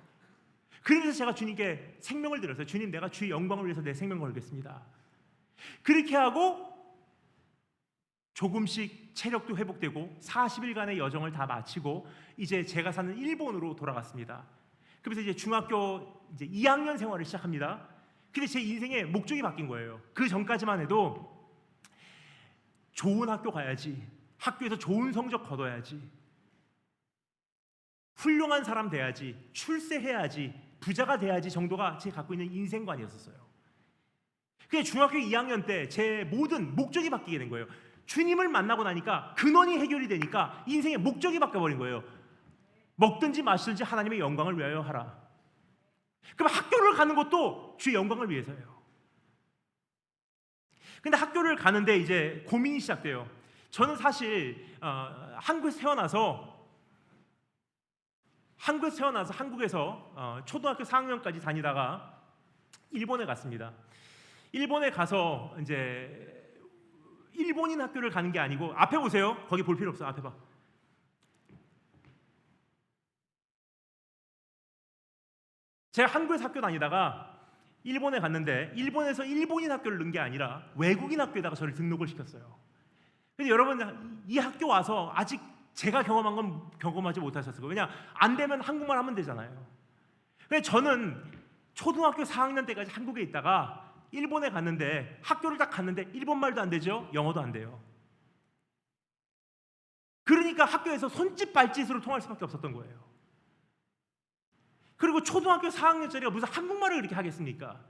그래서 제가 주님께 생명을 드렸어요. 주님, 내가 주의 영광을 위해서 내 생명 걸겠습니다. 그렇게 하고 조금씩 체력도 회복되고 40일간의 여정을 다 마치고 이제 제가 사는 일본으로 돌아갔습니다. 그래서 이제 중학교 이제 2학년 생활을 시작합니다. 근데 제 인생의 목적이 바뀐 거예요. 그 전까지만 해도 좋은 학교 가야지, 학교에서 좋은 성적 거둬야지, 훌륭한 사람 돼야지, 출세해야지, 부자가 돼야지 정도가 제가 갖고 있는 인생관이었어요. 그게 중학교 2학년 때 제 모든 목적이 바뀌게 된 거예요. 주님을 만나고 나니까 근원이 해결이 되니까 인생의 목적이 바뀌어버린 거예요. 먹든지 마시든지 하나님의 영광을 위하여 하라. 그럼 학교를 가는 것도 주의 영광을 위해서예요. 근데 학교를 가는데 이제 고민이 시작돼요. 저는 사실 한국에서 태어나서 한국에서 초등학교 4학년까지 다니다가 일본에 갔습니다. 일본에 가서 이제 일본인 학교를 가는 게 아니고, 앞에 보세요. 거기 볼 필요 없어. 앞에 봐. 제가 한국에서 학교 다니다가 일본에 갔는데 일본에서 일본인 학교를 넣은 게 아니라 외국인 학교에다가 저를 등록을 시켰어요. 근데 여러분, 이 학교 와서 아직 제가 경험한 건 경험하지 못하셨을 거예요. 왜냐, 안 되면 한국말 하면 되잖아요. 근데 저는 초등학교 4학년 때까지 한국에 있다가 일본에 갔는데 학교를 딱 갔는데 일본말도 안 되죠. 영어도 안 돼요. 그러니까 학교에서 손짓 발짓으로 통할 수밖에 없었던 거예요. 그리고 초등학교 4학년짜리가 무슨 한국말을 그렇게 하겠습니까?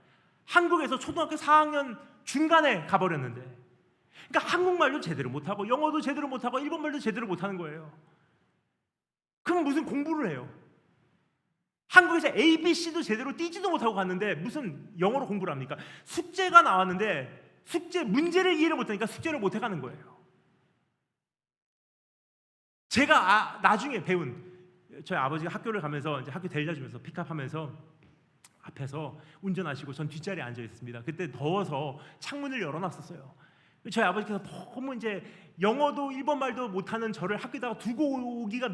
한국에서 초등학교 4학년 중간에 가버렸는데, 그러니까 한국말도 제대로 못하고 영어도 제대로 못하고 일본말도 제대로 못하는 거예요. 그럼 무슨 공부를 해요? 한국에서 ABC도 제대로 띄지도 못하고 갔는데 무슨 영어로 공부를 합니까? 숙제가 나왔는데 숙제 문제를 이해를 못하니까 숙제를 못 해가는 거예요. 제가 나중에 배운, 저희 아버지가 학교를 가면서 이제 학교 데려다 주면서 픽업하면서 앞에서 운전하시고 전 뒷자리에 앉아 있습니다. 그때 더워서 창문을 열어놨었어요. 저희 아버지께서 너무 이제 영어도 일본말도 못하는 저를 학교에다가 두고 오기가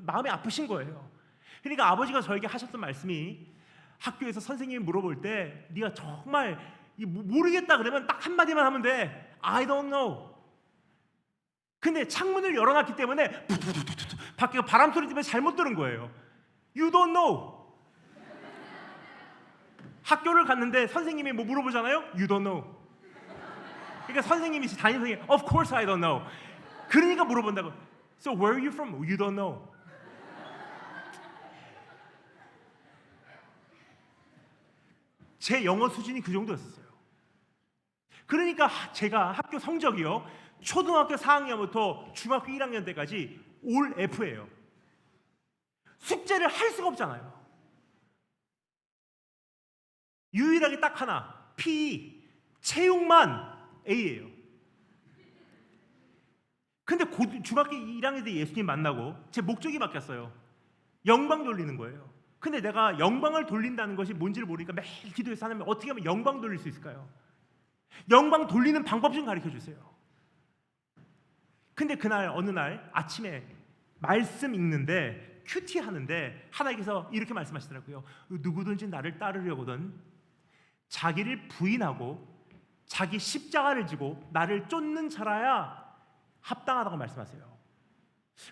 마음이 아프신 거예요. 그러니까 아버지가 저에게 하셨던 말씀이, 학교에서 선생님이 물어볼 때 네가 정말 모르겠다 그러면 딱 한마디만 하면 돼. I don't know. 근데 창문을 열어놨기 때문에 밖에 바람 소리 때문에 잘못 들은 거예요. You don't know. 학교를 갔는데 선생님이 뭐 물어보잖아요. You don't know. 그러니까 선생님이 담임 선생님, Of course I don't know. 그러니까 물어본다고. So where are you from? You don't know. 제 영어 수준이 그 정도였어요. 그러니까 제가 학교 성적이요, 초등학교 4학년부터 중학교 1학년 때까지 올 F예요. 숙제를 할 수가 없잖아요. 유일하게 딱 하나, PE, 체육만 A예요. 근데 중학교 1학년 때 예수님 만나고 제 목적이 바뀌었어요. 영광 돌리는 거예요. 근데 내가 영광을 돌린다는 것이 뭔지를 모르니까 매일 기도해서 하나님, 어떻게 하면 영광 돌릴 수 있을까요? 영광 돌리는 방법 좀 가르쳐 주세요. 근데 그날 어느 날 아침에 말씀 읽는데 큐티 하는데 하나님께서 이렇게 말씀하시더라고요. 누구든지 나를 따르려거든 자기를 부인하고 자기 십자가를 지고 나를 쫓는 자라야 합당하다고 말씀하세요.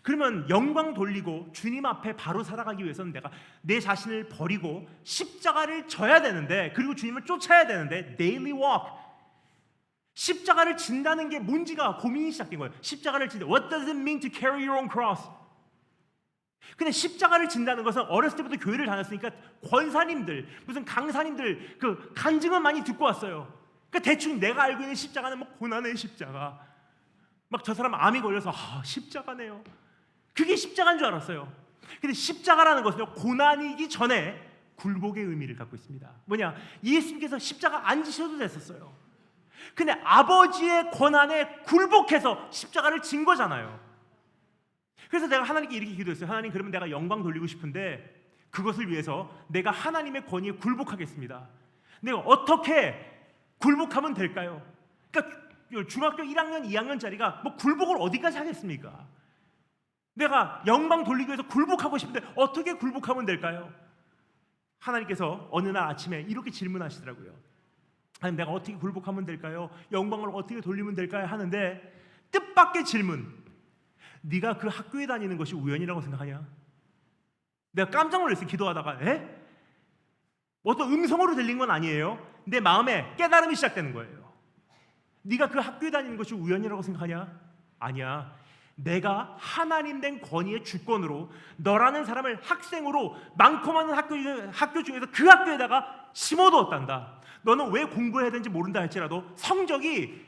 그러면 영광 돌리고 주님 앞에 바로 살아가기 위해서는 내가 내 자신을 버리고 십자가를 져야 되는데, 그리고 주님을 쫓아야 되는데, daily walk, 십자가를 진다는 게 뭔지가 고민이 시작된 거예요. 십자가를 진다. What does it mean to carry your own cross? 근데 십자가를 진다는 것은 어렸을 때부터 교회를 다녔으니까 권사님들, 무슨 강사님들 그 간증은 많이 듣고 왔어요. 그러니까 대충 내가 알고 있는 십자가는 뭐 고난의 십자가, 막 저 사람 암이 걸려서 십자가네요. 그게 십자가인 줄 알았어요. 근데 십자가라는 것은요, 고난이기 전에 굴복의 의미를 갖고 있습니다. 뭐냐? 예수님께서 십자가 안 지셔도 됐었어요. 근데 아버지의 권한에 굴복해서 십자가를 진 거잖아요. 그래서 내가 하나님께 이렇게 기도했어요. 하나님, 그러면 내가 영광 돌리고 싶은데 그것을 위해서 내가 하나님의 권위에 굴복하겠습니다. 내가 어떻게 굴복하면 될까요? 그러니까 중학교 1학년, 2학년짜리가 뭐 굴복을 어디까지 하겠습니까? 내가 영광 돌리기 위해서 굴복하고 싶은데 어떻게 굴복하면 될까요? 하나님께서 어느 날 아침에 이렇게 질문하시더라고요. 아니, 내가 어떻게 굴복하면 될까요? 영광을 어떻게 돌리면 될까요? 하는데 뜻밖의 질문. 네가 그 학교에 다니는 것이 우연이라고 생각하냐? 내가 깜짝 놀랐어요. 기도하다가 어떤 음성으로 들린 건 아니에요. 내 마음에 깨달음이 시작되는 거예요. 네가 그 학교에 다니는 것이 우연이라고 생각하냐? 아니야. 내가 하나님 된 권위의 주권으로 너라는 사람을 학생으로 많고 많은 학교 중에서 그 학교에다가 심어두었단다. 너는 왜 공부해야 되는지 모른다 할지라도, 성적이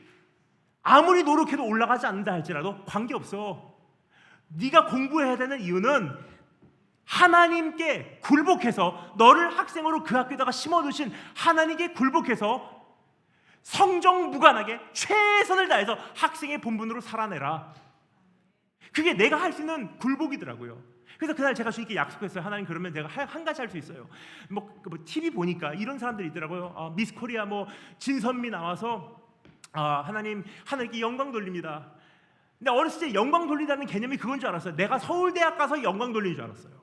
아무리 노력해도 올라가지 않는다 할지라도 관계없어. 네가 공부해야 되는 이유는 하나님께 굴복해서, 너를 학생으로 그 학교에다가 심어두신 하나님께 굴복해서 성적 무관하게 최선을 다해서 학생의 본분으로 살아내라. 그게 내가 할 수 있는 굴복이더라고요. 그래서 그날 제가 주님께 약속했어요. 하나님, 그러면 내가 한 가지 할 수 있어요. 뭐 TV 보니까 이런 사람들이 있더라고요. 미스 코리아 뭐 진선미 나와서 하나님, 하나님께 영광 돌립니다. 근데 어렸을 때 영광 돌리다는 개념이 그건 줄 알았어요. 내가 서울대학 가서 영광 돌리는 줄 알았어요.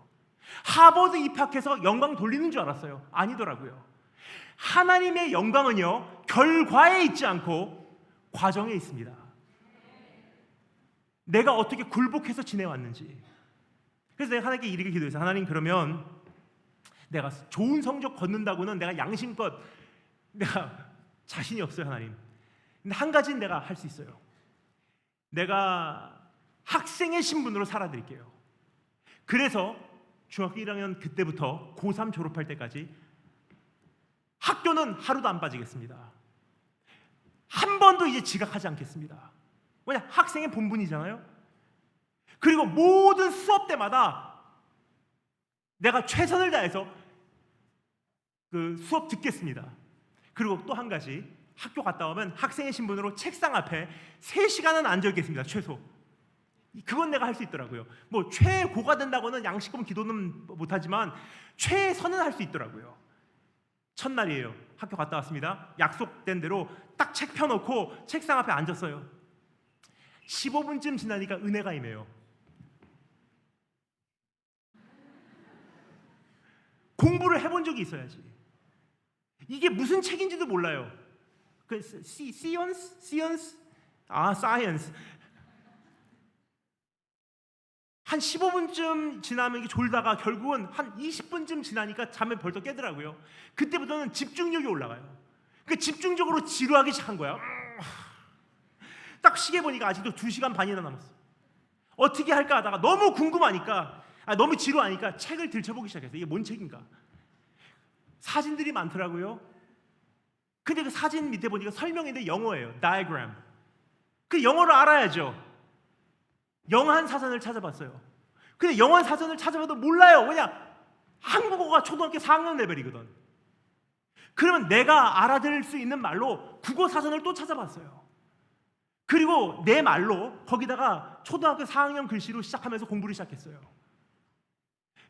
하버드 입학해서 영광 돌리는 줄 알았어요. 아니더라고요. 하나님의 영광은요, 결과에 있지 않고 과정에 있습니다. 내가 어떻게 굴복해서 지내왔는지. 그래서 내가 하나님께 이렇게 기도했어요. 하나님, 그러면 내가 좋은 성적 거둔다고는 내가 양심껏 내가 자신이 없어요, 하나님. 근데 한 가지는 내가 할 수 있어요. 내가 학생의 신분으로 살아드릴게요. 그래서 중학교 1학년 그때부터 고3 졸업할 때까지 학교는 하루도 안 빠지겠습니다. 한 번도 이제 지각하지 않겠습니다. 왜냐? 학생의 본분이잖아요. 그리고 모든 수업 때마다 내가 최선을 다해서 그 수업 듣겠습니다. 그리고 또 한 가지, 학교 갔다 오면 학생의 신분으로 책상 앞에 3시간은 앉아 있겠습니다. 최소. 그건 내가 할 수 있더라고요. 뭐 최고가 된다고는 양식금 기도는 못하지만 최선은 할 수 있더라고요. 첫날이에요. 학교 갔다 왔습니다. 약속된 대로 딱 책 펴놓고 책상 앞에 앉았어요. 15분쯤 지나니까 은혜가 임해요. 공부를 해본 적이 있어야지. 이게 무슨 책인지도 몰라요. 그 science. 한 15분쯤 지나면 이게 졸다가 결국은 한 20분쯤 지나니까 잠에 벌떡 깨더라고요. 그때부터는 집중력이 올라가요. 그 집중적으로 지루하기 시작한 거야. 딱 시계 보니까 아직도 2시간 반이나 남았어. 어떻게 할까 하다가 너무 궁금하니까, 너무 지루하니까 책을 들춰보기 시작했어요. 이게 뭔 책인가? 사진들이 많더라고요. 근데 그 사진 밑에 보니까 설명인데 영어예요. diagram. 그 영어를 알아야죠. 영한 사전을 찾아봤어요. 근데 영한 사전을 찾아봐도 몰라요. 왜냐? 한국어가 초등학교 4학년 레벨이거든. 그러면 내가 알아들을 수 있는 말로 국어 사전을 또 찾아봤어요. 그리고 내 말로 거기다가 초등학교 4학년 글씨로 시작하면서 공부를 시작했어요.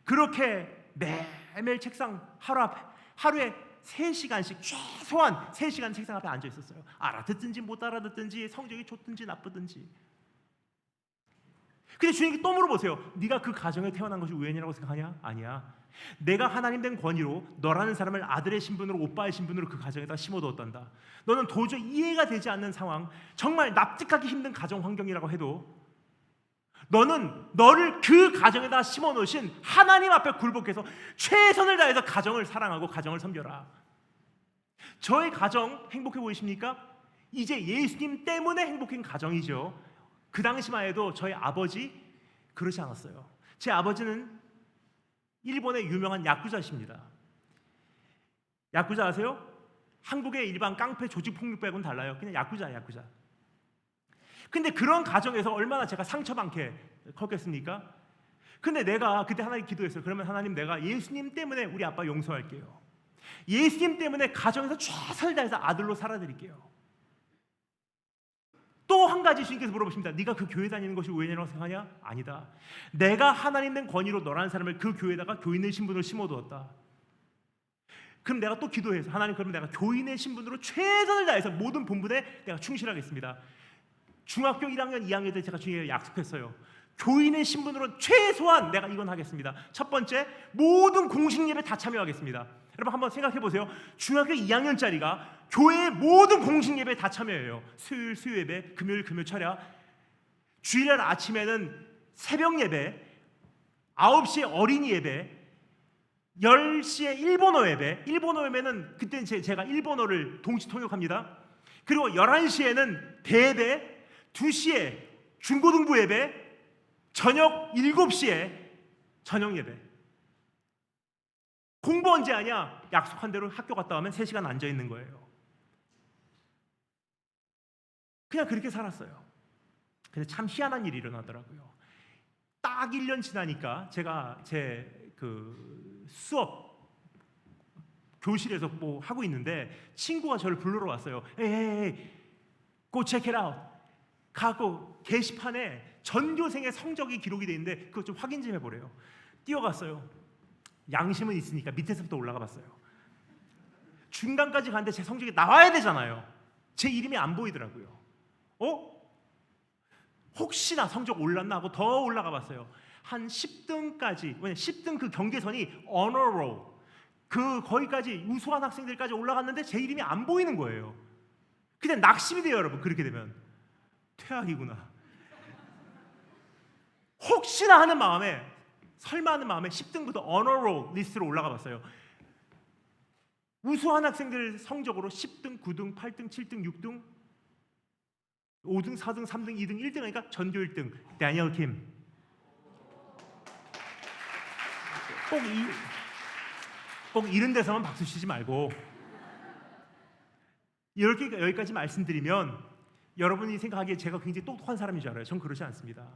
그렇게 매일 책상 하루에 3시간씩, 최소한 3시간 책상 앞에 앉아 있었어요. 알아듣든지 못 알아듣든지, 성적이 좋든지 나쁘든지. 근데 주님이 또 물어보세요. 네가 그 가정에 태어난 것이 우연이라고 생각하냐? 아니야. 내가 하나님 된 권위로 너라는 사람을 아들의 신분으로, 오빠의 신분으로 그 가정에다 심어두었단다. 너는 도저히 이해가 되지 않는 상황, 정말 납득하기 힘든 가정 환경이라고 해도 너는 너를 그 가정에다 심어놓으신 하나님 앞에 굴복해서 최선을 다해서 가정을 사랑하고 가정을 섬겨라. 저의 가정 행복해 보이십니까? 이제 예수님 때문에 행복한 가정이죠. 그 당시만 해도 저희 아버지 그러지 않았어요. 제 아버지는 일본의 유명한 야쿠자십니다. 야쿠자 아세요? 한국의 일반 깡패 조직 폭력 빼고는 달라요. 그냥 야쿠자야, 야쿠자. 근데 그런 가정에서 얼마나 제가 상처받게 컸겠습니까? 근데 내가 그때 하나님 기도했어요. 그러면 하나님, 내가 예수님 때문에 우리 아빠 용서할게요. 예수님 때문에 가정에서 최선을 다해서 아들로 살아드릴게요. 또 한 가지 주님께서 물어보십니다. 네가 그 교회 다니는 것이 우연이라고 생각하냐? 아니다. 내가 하나님 된 권위로 너라는 사람을 그 교회에다가 교인의 신분으로 심어두었다. 그럼 내가 또 기도해서 하나님, 그러면 내가 교인의 신분으로 최선을 다해서 모든 본분에 내가 충실하겠습니다. 중학교 1학년, 2학년 때 제가 주님께 약속했어요. 교인의 신분으로 최소한 내가 이건 하겠습니다. 첫 번째, 모든 공식 예배 다 참여하겠습니다. 여러분 한번 생각해 보세요. 중학교 2학년짜리가 교회의 모든 공식 예배 다 참여해요. 수요일 수요 예배, 금요일 금요 철야, 주일날 아침에는 새벽 예배, 9시에 어린이 예배, 10시에 일본어 예배. 일본어 예배는 그때는 제가 일본어를 동시 통역합니다. 그리고 11시에는 대예배, 2시에 중고등부 예배, 저녁 7시에 저녁 예배. 공부 언제 하냐? 약속한 대로 학교 갔다 오면 3시간 앉아 있는 거예요. 그냥 그렇게 살았어요. 근데 참 희한한 일이 일어나더라고요. 딱 1년 지나니까 제가 제 그 수업 교실에서 뭐 하고 있는데 친구가 저를 불러러 왔어요. 에이, go check it out. 가고 게시판에 전교생의 성적이 기록이 돼 있는데 그거 좀 확인 좀 해보래요. 뛰어갔어요. 양심은 있으니까 밑에서부터 올라가 봤어요. 중간까지 갔는데 제 성적이 나와야 되잖아요. 제 이름이 안 보이더라고요. 혹시나 성적 올랐나 하고 더 올라가 봤어요. 한 10등까지, 왜냐면 10등 그 경계선이 honor roll, 그 거기까지 우수한 학생들까지 올라갔는데 제 이름이 안 보이는 거예요. 그냥 낙심이 돼요, 여러분. 그렇게 되면 퇴학이구나. 혹시나 하는 마음에, 설마 하는 마음에 10등부터 honor roll 리스트로 올라가 봤어요. 우수한 학생들 성적으로 10등, 9등, 8등, 7등, 6등, 5등, 4등, 3등, 2등, 1등 하니까 전교 1등 다니엘 킴. 꼭 이런 데서만 박수 치지 말고, 이렇게 여기까지 말씀드리면 여러분이 생각하기에 제가 굉장히 똑똑한 사람인 줄 알아요. 전 그렇지 않습니다.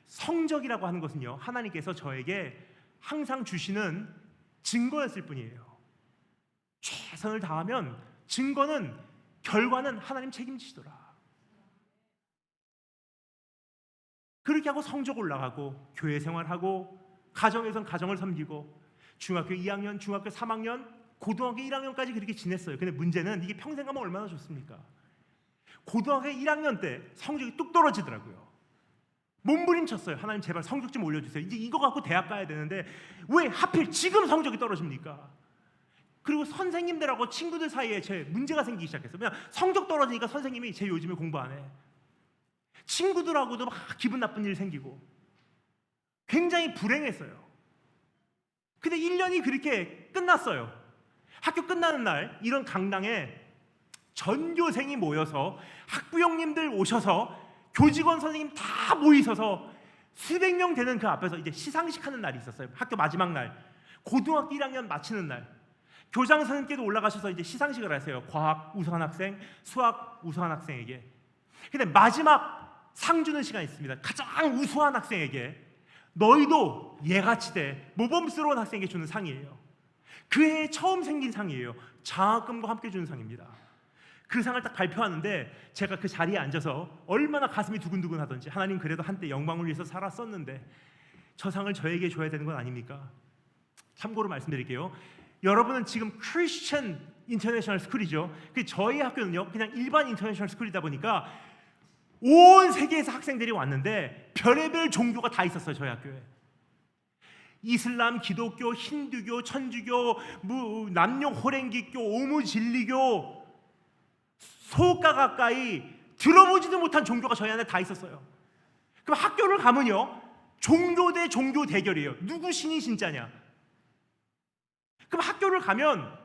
성적이라고 하는 것은요, 하나님께서 저에게 항상 주시는 증거였을 뿐이에요. 최선을 다하면 증거는, 결과는 하나님 책임지시더라. 그렇게 하고 성적 올라가고 교회 생활하고 가정에선 가정을 섬기고 중학교 2학년, 중학교 3학년, 고등학교 1학년까지 그렇게 지냈어요. 근데 문제는 이게 평생 가면 얼마나 좋습니까? 고등학교 1학년 때 성적이 뚝 떨어지더라고요. 몸부림쳤어요. 하나님 제발 성적 좀 올려주세요. 이제 이거 갖고 대학 가야 되는데 왜 하필 지금 성적이 떨어집니까? 그리고 선생님들하고 친구들 사이에 제 문제가 생기기 시작했어요. 그냥 성적 떨어지니까 선생님이 쟤 요즘에 공부 안 해. 친구들하고도 막 기분 나쁜 일 생기고 굉장히 불행했어요. 근데 1년이 그렇게 끝났어요. 학교 끝나는 날 이런 강당에 전교생이 모여서 학부형님들 오셔서 교직원 선생님 다 모이셔서 수백 명 되는 그 앞에서 이제 시상식 하는 날이 있었어요. 학교 마지막 날, 고등학교 1학년 마치는 날, 교장 선생님께도 올라가셔서 이제 시상식을 하세요. 과학 우수한 학생, 수학 우수한 학생에게. 근데 마지막 상 주는 시간이 있습니다. 가장 우수한 학생에게 너희도 얘같이 돼, 모범스러운 학생에게 주는 상이에요. 그 해에 처음 생긴 상이에요. 장학금과 함께 주는 상입니다. 그 상을 딱 발표하는데 제가 그 자리에 앉아서 얼마나 가슴이 두근두근 하던지, 하나님 그래도 한때 영광을 위해서 살았었는데 저 상을 저에게 줘야 되는 건 아닙니까? 참고로 말씀드릴게요. 여러분은 지금 크리스천 인터내셔널 스쿨이죠. 저희 학교는요 그냥 일반 인터내셔널 스쿨이다 보니까 온 세계에서 학생들이 왔는데 별의별 종교가 다 있었어요. 저희 학교에. 이슬람, 기독교, 힌두교, 천주교, 남녀 호랭기교, 오무진리교, 소가 가까이 들어보지도 못한 종교가 저희 안에 다 있었어요. 그럼 학교를 가면요, 종교 대 종교 대결이에요. 누구 신이 진짜냐? 그럼 학교를 가면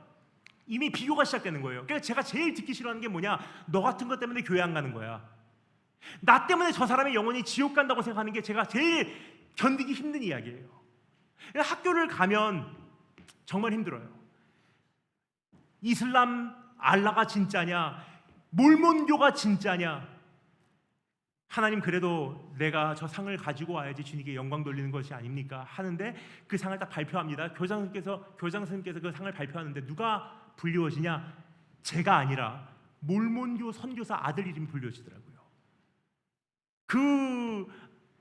이미 비교가 시작되는 거예요. 그러니까 제가 제일 듣기 싫어하는 게 뭐냐? 너 같은 것 때문에 교회 안 가는 거야. 나 때문에 저 사람의 영혼이 지옥 간다고 생각하는 게 제가 제일 견디기 힘든 이야기예요. 그러니까 학교를 가면 정말 힘들어요. 이슬람 알라가 진짜냐? 몰몬교가 진짜냐? 하나님, 그래도 내가 저 상을 가지고 와야지 주님께 영광 돌리는 것이 아닙니까? 하는데 그 상을 딱 발표합니다. 교장 선생님께서 그 상을 발표하는데 누가 불리워지냐? 제가 아니라 몰몬교 선교사 아들 이름이 불려지더라고요. 그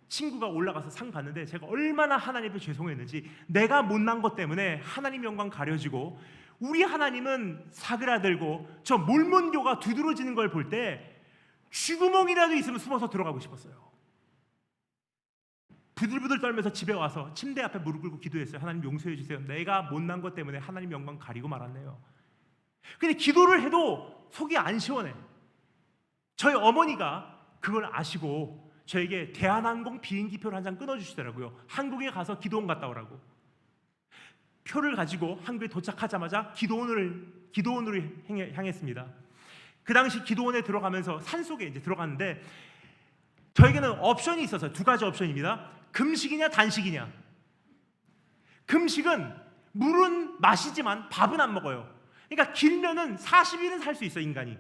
친구가 올라가서 상 받는데 제가 얼마나 하나님 앞에 죄송했는지, 내가 못난 것 때문에 하나님 영광 가려지고 우리 하나님은 사그라들고 저 몰몬교가 두드러지는 걸 볼 때 쥐구멍이라도 있으면 숨어서 들어가고 싶었어요. 부들부들 떨면서 집에 와서 침대 앞에 무릎 꿇고 기도했어요. 하나님 용서해 주세요. 내가 못난 것 때문에 하나님 영광 가리고 말았네요. 근데 기도를 해도 속이 안 시원해. 저희 어머니가 그걸 아시고 저에게 대한항공 비행기표를 한 장 끊어주시더라고요. 한국에 가서 기도원 갔다 오라고. 표를 가지고 한국에 도착하자마자 기도원으로 향했습니다. 그 당시 기도원에 들어가면서 산속에 이제 들어갔는데 저에게는 옵션이 있어서 두 가지 옵션입니다. 금식이냐 단식이냐. 금식은 물은 마시지만 밥은 안 먹어요. 그러니까 길면은 40일은 살 수 있어 인간이.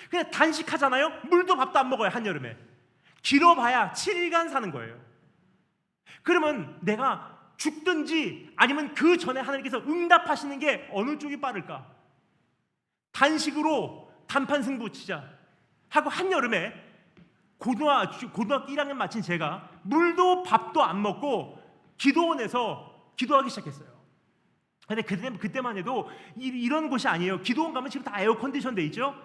그냥 단식하잖아요. 물도 밥도 안 먹어요 한여름에. 길어봐야 7일간 사는 거예요. 그러면 내가 죽든지 아니면 그 전에 하나님께서 응답하시는 게 어느 쪽이 빠를까? 단식으로 단판 승부 치자 하고 한여름에 고등학교 1학년 마친 제가 물도 밥도 안 먹고 기도원에서 기도하기 시작했어요. 근데 그때만 해도 이런 곳이 아니에요. 기도원 가면 지금 다 에어컨디션 돼 있죠.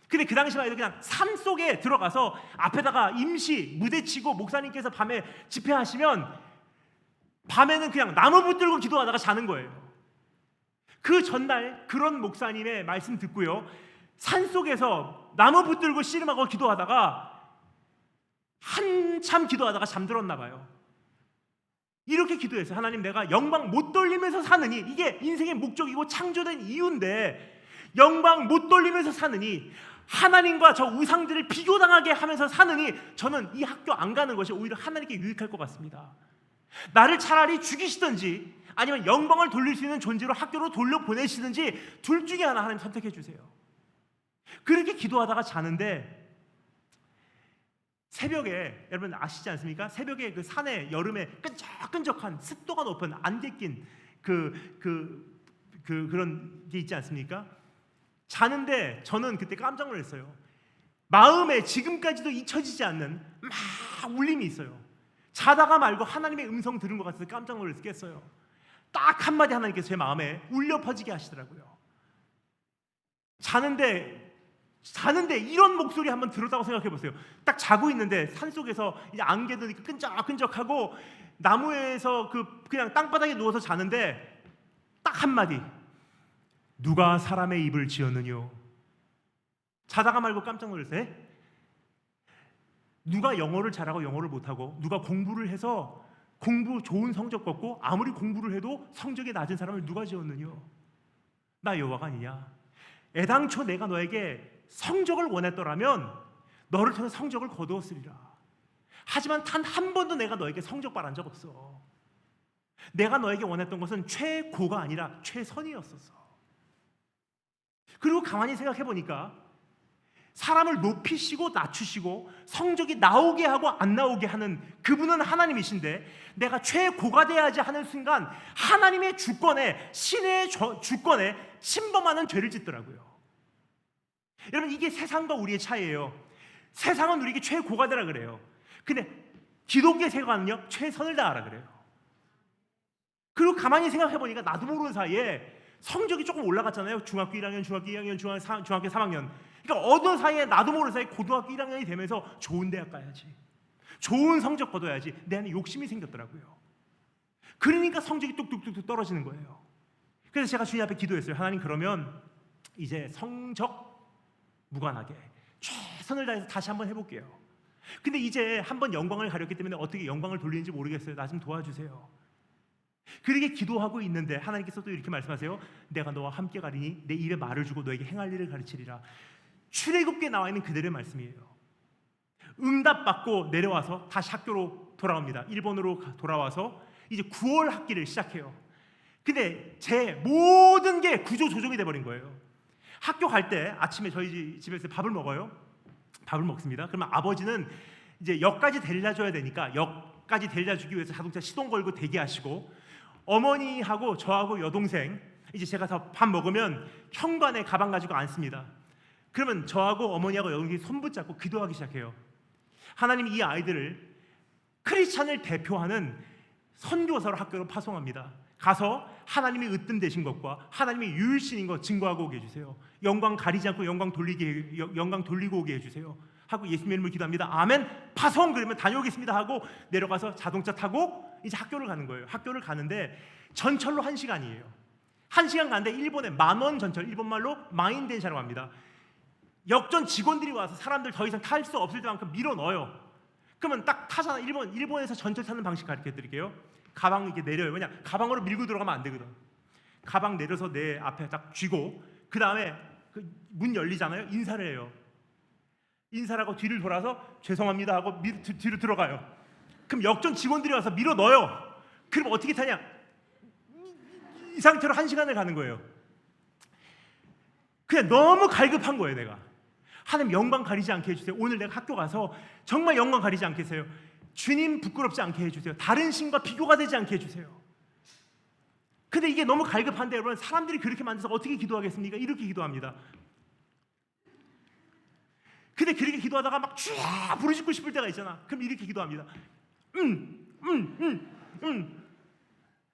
근데 그 당시만 해도 그냥 산 속에 들어가서 앞에다가 임시 무대 치고 목사님께서 밤에 집회하시면 밤에는 그냥 나무 붙들고 기도하다가 자는 거예요. 그 전날 그런 목사님의 말씀 듣고요, 산속에서 나무 붙들고 씨름하고 기도하다가 한참 기도하다가 잠들었나 봐요. 이렇게 기도했어요. 하나님, 내가 영광 못 돌리면서 사느니, 이게 인생의 목적이고 창조된 이유인데 영광 못 돌리면서 사느니, 하나님과 저 우상들을 비교당하게 하면서 사느니 저는 이 학교 안 가는 것이 오히려 하나님께 유익할 것 같습니다. 나를 차라리 죽이시든지 아니면 영광을 돌릴 수 있는 존재로 학교로 돌려보내시든지 둘 중에 하나 하나님 선택해 주세요. 그렇게 기도하다가 자는데 새벽에, 여러분 아시지 않습니까? 새벽에 그 산에 여름에 끈적끈적한 습도가 높은 안개 낀 그런 게 있지 않습니까? 자는데 저는 그때 깜짝 놀랐어요. 마음에 지금까지도 잊혀지지 않는 막 울림이 있어요. 자다가 말고 하나님의 음성 들은 것 같아서 깜짝 놀라서 깼어요. 딱 한마디 하나님께서 제 마음에 울려 퍼지게 하시더라고요. 자는데 이런 목소리 한번 들었다고 생각해 보세요. 딱 자고 있는데 산속에서 이제 안개도 끈적끈적하고 나무에서 그냥 땅바닥에 누워서 자는데 딱 한마디, 누가 사람의 입을 지었느뇨. 자다가 말고 깜짝 놀랐어요. 누가 영어를 잘하고 영어를 못하고, 누가 공부를 해서 공부 좋은 성적 거고 아무리 공부를 해도 성적이 낮은 사람을 누가 지었느뇨. 나 여호와가 아니냐. 애당초 내가 너에게 성적을 원했더라면 너를 통해 성적을 거두었으리라. 하지만 단 한 번도 내가 너에게 성적 바란 적 없어. 내가 너에게 원했던 것은 최고가 아니라 최선이었었어. 그리고 가만히 생각해 보니까 사람을 높이시고 낮추시고 성적이 나오게 하고 안 나오게 하는 그분은 하나님이신데, 내가 최고가 돼야지 하는 순간 하나님의 주권에, 신의 주권에 침범하는 죄를 짓더라고요. 여러분, 이게 세상과 우리의 차이예요. 세상은 우리에게 최고가 되라 그래요. 근데 기독교의 세상은요, 최선을 다하라 그래요. 그리고 가만히 생각해 보니까 나도 모르는 사이에 성적이 조금 올라갔잖아요. 중학교 1학년, 중학교 2학년, 중학교 3학년. 그러니까 어느 사이에 나도 모르는 사이에 고등학교 1학년이 되면서 좋은 대학 가야지, 좋은 성적 거둬야지 내 안에 욕심이 생겼더라고요. 그러니까 성적이 뚝뚝뚝 떨어지는 거예요. 그래서 제가 주님 앞에 기도했어요. 하나님, 그러면 이제 성적 무관하게 최선을 다해서 다시 한번 해볼게요. 근데 이제 한번 영광을 가렸기 때문에 어떻게 영광을 돌리는지 모르겠어요. 나 좀 도와주세요. 그렇게 기도하고 있는데 하나님께서 또 이렇게 말씀하세요. 내가 너와 함께 가리니 내 입에 말을 주고 너에게 행할 일을 가르치리라. 출애굽기에 나와 있는 그대로의 말씀이에요. 응답받고 내려와서 다시 학교로 돌아옵니다. 일본으로 돌아와서 이제 9월 학기를 시작해요. 근데 제 모든 게 구조조정이 돼버린 거예요. 학교 갈 때 아침에 저희 집에서 밥을 먹어요. 밥을 먹습니다. 그러면 아버지는 이제 역까지 데려다 줘야 되니까 역까지 데려다 주기 위해서 자동차 시동 걸고 대기하시고, 어머니하고 저하고 여동생, 이제 제가 다 밥 먹으면 현관에 가방 가지고 앉습니다. 그러면 저하고 어머니하고 여동생이 손 붙잡고 기도하기 시작해요. 하나님, 이 아이들을 크리스찬을 대표하는 선교사로 학교로 파송합니다. 가서 하나님이 으뜸 되신 것과 하나님이 유일신인 것 증거하고 오게 해주세요. 영광 가리지 않고 영광 돌리고 오게 해주세요 하고 예수님 이름으로 기도합니다. 아멘. 파송. 그러면 다녀오겠습니다 하고 내려가서 자동차 타고 이제 학교를 가는 거예요. 학교를 가는데 전철로 1시간이에요. 1시간 가는데 일본에 10,000원 전철, 일본말로 마인덴샤라고 합니다. 역전 직원들이 와서 사람들 더 이상 탈 수 없을 만큼 밀어 넣어요. 그러면 딱 타잖아. 일본에서 전철 타는 방식 가르쳐 드릴게요. 가방 이렇게 내려요. 왜냐, 가방으로 밀고 들어가면 안 되거든. 가방 내려서 내 앞에 딱 쥐고, 그 다음에 문 열리잖아요. 인사를 해요. 인사를 하고 뒤를 돌아서 죄송합니다 하고 뒤로 들어가요. 그럼 역전 직원들이 와서 밀어 넣어요. 그럼 어떻게 타냐? 이 상태로 1시간을 가는 거예요. 그냥 너무 갈급한 거예요. 내가 하나님, 영광 가리지 않게 해주세요. 오늘 내가 학교 가서 정말 영광 가리지 않게 해주세요. 주님 부끄럽지 않게 해주세요. 다른 신과 비교가 되지 않게 해주세요. 근데 이게 너무 갈급한데 여러분, 사람들이 그렇게 만들어서 어떻게 기도하겠습니까? 이렇게 기도합니다. 근데 그렇게 기도하다가 막 쫙 부르짖고 싶을 때가 있잖아. 그럼 이렇게 기도합니다.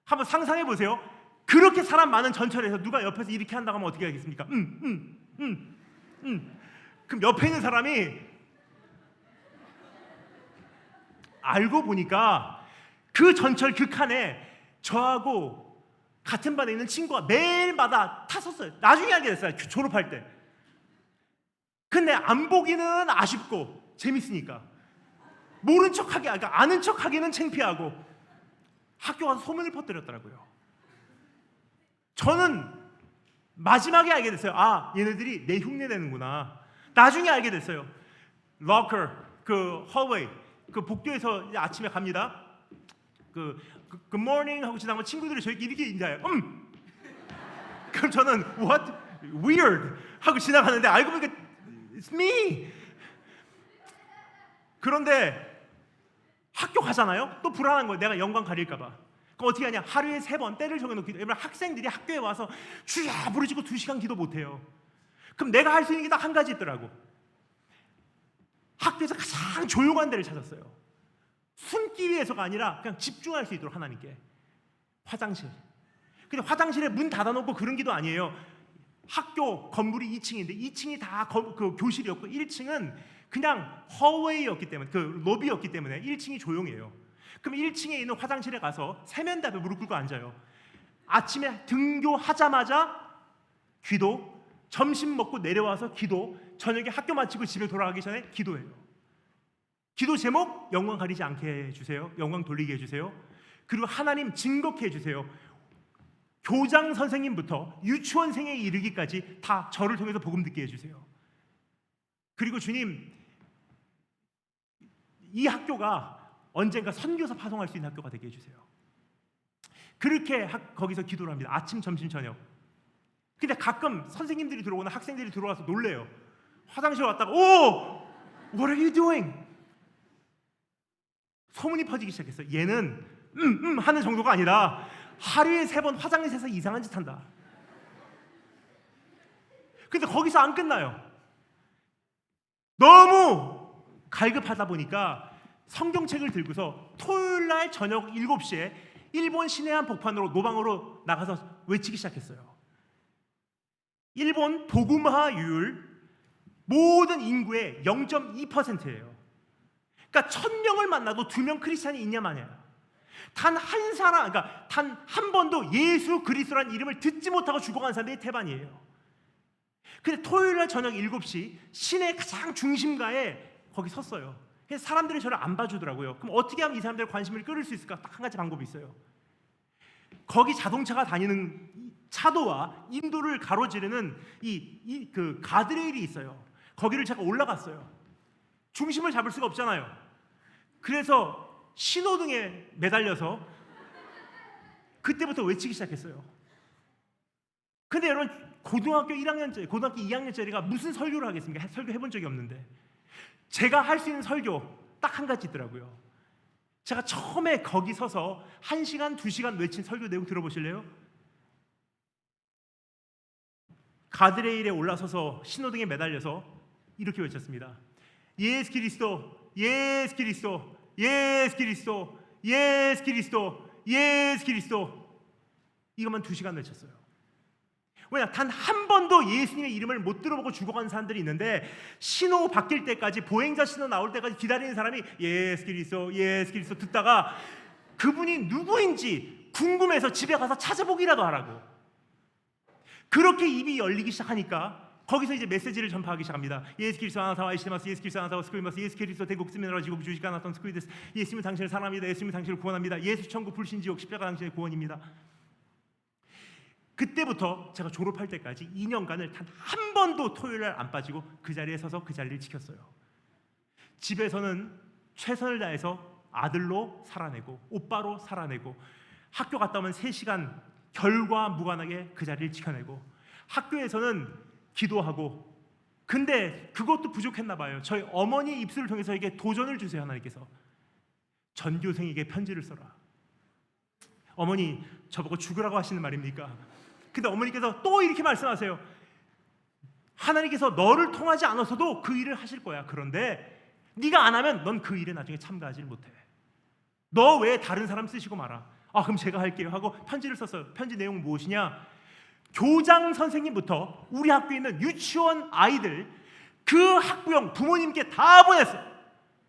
한번 상상해 보세요. 그렇게 사람 많은 전철에서 누가 옆에서 이렇게 한다고 하면 어떻게 하겠습니까? 그럼 옆에 있는 사람이, 알고 보니까 그 전철 그 칸에 저하고 같은 반에 있는 친구가 매일마다 탔었어요. 나중에 알게 됐어요. 졸업할 때. 근데 안 보기는 아쉽고 재밌으니까 모른 척하기, 그러니까 아는 척하기는 창피하고 학교 가서 소문을 퍼뜨렸더라고요. 저는 마지막에 알게 됐어요. 아, 얘네들이 내 흉내 내는구나. 나중에 알게 됐어요. 로커, 그 홀웨이, 그 복도에서 이제 아침에 갑니다. good morning 하고 지나가면 친구들이 저에게 이렇게 인사해요. 그럼 저는 what? weird 하고 지나가는데 알고 보니까 it's me. 그런데 학교 가잖아요. 또 불안한 거예요. 내가 영광 가릴까 봐. 그럼 어떻게 하냐? 하루에 3번 때를 정해놓고 기도. 학생들이 학교에 와서 주야 부르짖고 2시간 기도 못해요. 그럼 내가 할 수 있는 게 딱 한 가지 있더라고. 학교에서 가장 조용한 데를 찾았어요. 숨기 위해서가 아니라 그냥 집중할 수 있도록 하나님께. 화장실. 근데 화장실에 문 닫아놓고 그런 기도 아니에요. 학교 건물이 2층인데 2층이 다 그 교실이었고 1층은 그냥 홀웨이였기 때문에, 그 로비였기 때문에 1층이 조용해요. 그럼 1층에 있는 화장실에 가서 세면대에 무릎 꿇고 앉아요. 아침에 등교하자마자 기도, 점심 먹고 내려와서 기도, 저녁에 학교 마치고 집에 돌아가기 전에 기도해요. 기도 제목, 영광 가리지 않게 해주세요. 영광 돌리게 해주세요. 그리고 하나님 증거케 해주세요. 교장 선생님부터 유치원생에 이르기까지 다 저를 통해서 복음 듣게 해주세요. 그리고 주님, 이 학교가 언젠가 선교사 파송할 수 있는 학교가 되게 해주세요. 그렇게 거기서 기도를 합니다. 아침, 점심, 저녁. 근데 가끔 선생님들이 들어오거나 학생들이 들어와서 놀래요. 화장실 왔다가 오! What are you doing? 소문이 퍼지기 시작했어요. 얘는 하는 정도가 아니라 하루에 3번 화장실에서 이상한 짓 한다. 근데 거기서 안 끝나요. 너무 갈급하다 보니까 성경책을 들고서 토요일날 저녁 7시에 일본 시내 한복판으로 노방으로 나가서 외치기 시작했어요. 일본 도구마 유율 모든 인구의 0.2%예요. 그러니까 1000명을 만나도 2명 크리스찬이 있냐 마냐. 단 한 사람, 그러니까 단 한 번도 예수 그리스도라는 이름을 듣지 못하고 죽어간 사람들이 태반이에요. 근데 토요일날 저녁 7시 시내 가장 중심가에 거기 섰어요. 그래서 사람들이 저를 안 봐주더라고요. 그럼 어떻게 하면 이 사람들의 관심을 끌을 수 있을까? 딱 한 가지 방법이 있어요. 거기 자동차가 다니는 차도와 인도를 가로지르는 그 가드레일이 있어요. 거기를 제가 올라갔어요. 중심을 잡을 수가 없잖아요. 그래서 신호등에 매달려서 그때부터 외치기 시작했어요. 근데 여러분, 고등학교 2학년짜리가 무슨 설교를 하겠습니까? 설교 해본 적이 없는데. 제가 할 수 있는 설교 딱 한 가지 있더라고요. 제가 처음에 거기 서서 1시간, 2시간 외친 설교 내용 들어보실래요? 가드레일에 올라서서 신호등에 매달려서 이렇게 외쳤습니다. 예수 그리스도, 예수 그리스도, 예수 그리스도, 예수 그리스도, 예수 그리스도. 이것만 2시간 외쳤어요. 왜냐? 단 한 번도 예수님의 이름을 못 들어보고 죽어간 사람들이 있는데 신호 바뀔 때까지, 보행자 신호 나올 때까지 기다리는 사람이 예수 그리스도, 예수 그리스도 듣다가 그분이 누구인지 궁금해서 집에 가서 찾아보기라도 하라고. 그렇게 입이 열리기 시작하니까 거기서 이제 메시지를 전파하기 시작합니다. 예수 그리스도 아나타와 이시마스, 예수 그리스도 아나타와 스크리마스, 예수 그리스도 대국 쓰면으로 지고 주시가 나타난 스크리데스. 예수님은 당신을 사랑합니다. 예수님은 당신을 구원합니다. 예수 천국 불신지옥 십자가 당신의 구원입니다. 그때부터 제가 졸업할 때까지 2년간을 단 한 번도 토요일날 안 빠지고 그 자리에 서서 그 자리를 지켰어요. 집에서는 최선을 다해서 아들로 살아내고 오빠로 살아내고, 학교 갔다 오면 3시간 결과 무관하게 그 자리를 지켜내고, 학교에서는 기도하고. 근데 그것도 부족했나 봐요. 저희 어머니 입술을 통해서 저에게 도전을 주세요. 하나님께서 전교생에게 편지를 써라. 어머니, 저보고 죽으라고 하시는 말입니까? 근데 어머니께서 또 이렇게 말씀하세요. 하나님께서 너를 통하지 않아서도 그 일을 하실 거야. 그런데 네가 안 하면 넌 그 일에 나중에 참가하지 못해. 너 외에 다른 사람 쓰시고 마라. 아, 그럼 제가 할게요 하고 편지를 썼어요. 편지 내용은 무엇이냐? 교장 선생님부터 우리 학교에 있는 유치원 아이들, 그 학부형 부모님께 다 보냈어요.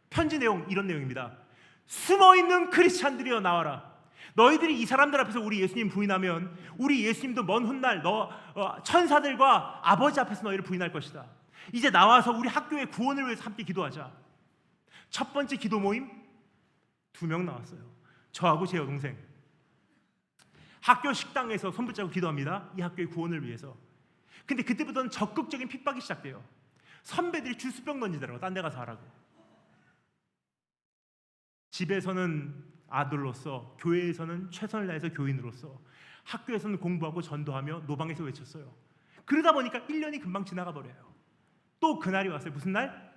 편지 내용 이런 내용입니다. 숨어있는 크리스찬들이여 나와라. 너희들이 이 사람들 앞에서 우리 예수님 부인하면 우리 예수님도 먼 훗날 천사들과 아버지 앞에서 너희를 부인할 것이다. 이제 나와서 우리 학교의 구원을 위해서 함께 기도하자. 첫 번째 기도 모임 2명 나왔어요. 저하고 제 여동생. 학교 식당에서 손 붙잡고 기도합니다. 이 학교의 구원을 위해서. 근데 그때부터는 적극적인 핍박이 시작돼요. 선배들이 주스병 던지더라고. 딴 데 가서 하라고. 집에서는 아들로서, 교회에서는 최선을 다해서 교인으로서, 학교에서는 공부하고 전도하며 노방에서 외쳤어요. 그러다 보니까 1년이 금방 지나가 버려요. 또 그날이 왔어요. 무슨 날?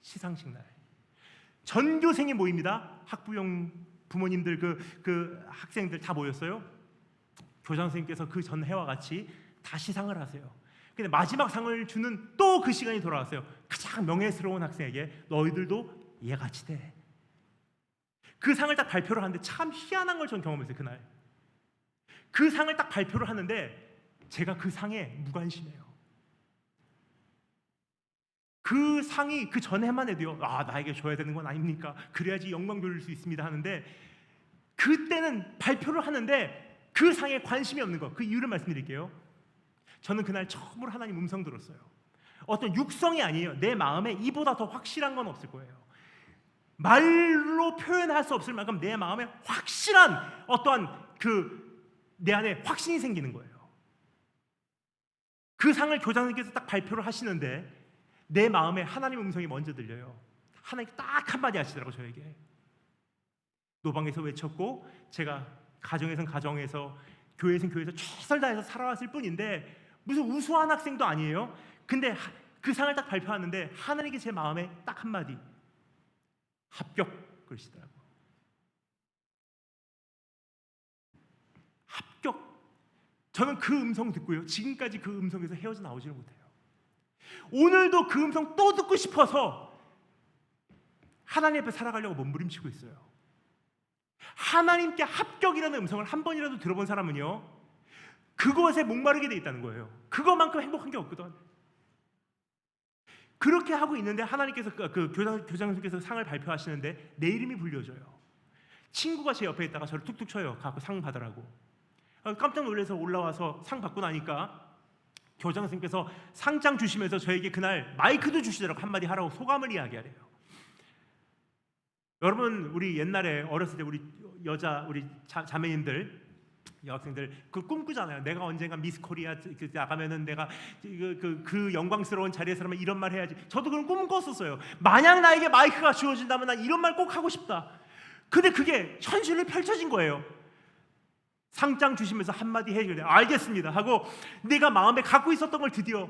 시상식 날. 전교생이 모입니다. 학부형 부모님들, 그 학생들 다 모였어요. 교장 선생님께서 그 전 해와 같이 다 시상을 하세요. 근데 마지막 상을 주는 또 그 시간이 돌아왔어요. 가장 명예스러운 학생에게 너희들도 얘같이 돼. 그 상을 딱 발표를 하는데 참 희한한 걸 전 경험했어요. 그날 그 상을 딱 발표를 하는데 제가 그 상에 무관심해요. 그 상이 그 전에만 해도요, 아, 나에게 줘야 되는 건 아닙니까? 그래야지 영광 돌릴 수 있습니다 하는데, 그때는 발표를 하는데 그 상에 관심이 없는 거. 그 이유를 말씀드릴게요. 저는 그날 처음으로 하나님 음성 들었어요. 어떤 육성이 아니에요. 내 마음에 이보다 더 확실한 건 없을 거예요. 말로 표현할 수 없을 만큼 내 마음에 확실한 어떠한 내 안에 확신이 생기는 거예요. 그 상을 교장님께서 딱 발표를 하시는데 내 마음에 하나님의 음성이 먼저 들려요. 하나님 딱 한마디 하시더라고요. 저에게. 노방에서 외쳤고, 제가 가정에선 가정에서, 교회에선 교회에서 최선을 다해서 살아왔을 뿐인데 무슨 우수한 학생도 아니에요. 근데 그 상을 딱 발표하는데 하나님께 제 마음에 딱 한마디, 합격 그러시더라고요. 합격. 저는 그 음성 듣고요, 지금까지 그 음성에서 헤어져 나오지를 못해요. 오늘도 그 음성 또 듣고 싶어서 하나님 앞에 살아가려고 몸부림치고 있어요. 하나님께 합격이라는 음성을 한 번이라도 들어본 사람은요, 그것에 목마르게 돼 있다는 거예요. 그것만큼 행복한 게 없거든. 그렇게 하고 있는데 하나님께서 그 교장선생님께서 상을 발표하시는데 내 이름이 불려져요. 친구가 제 옆에 있다가 저를 툭툭 쳐요. 갖고 상 받으라고. 깜짝 놀라서 올라와서 상 받고 나니까 교장선생님께서 상장 주시면서 저에게 그날 마이크도 주시더라고. 한마디 하라고 소감을 이야기하래요. 여러분, 우리 옛날에 어렸을 때 우리 자매님들, 여학생들 그 꿈꾸잖아요. 내가 언젠가 미스 코리아 나가면은 내가 그 영광스러운 자리에서라면 이런 말 해야지. 저도 그런 꿈을 꿨었어요. 만약 나에게 마이크가 주어진다면 난 이런 말 꼭 하고 싶다. 근데 그게 현실로 펼쳐진 거예요. 상장 주시면서 한마디 해주래. 알겠습니다 하고 내가 마음에 갖고 있었던 걸 드디어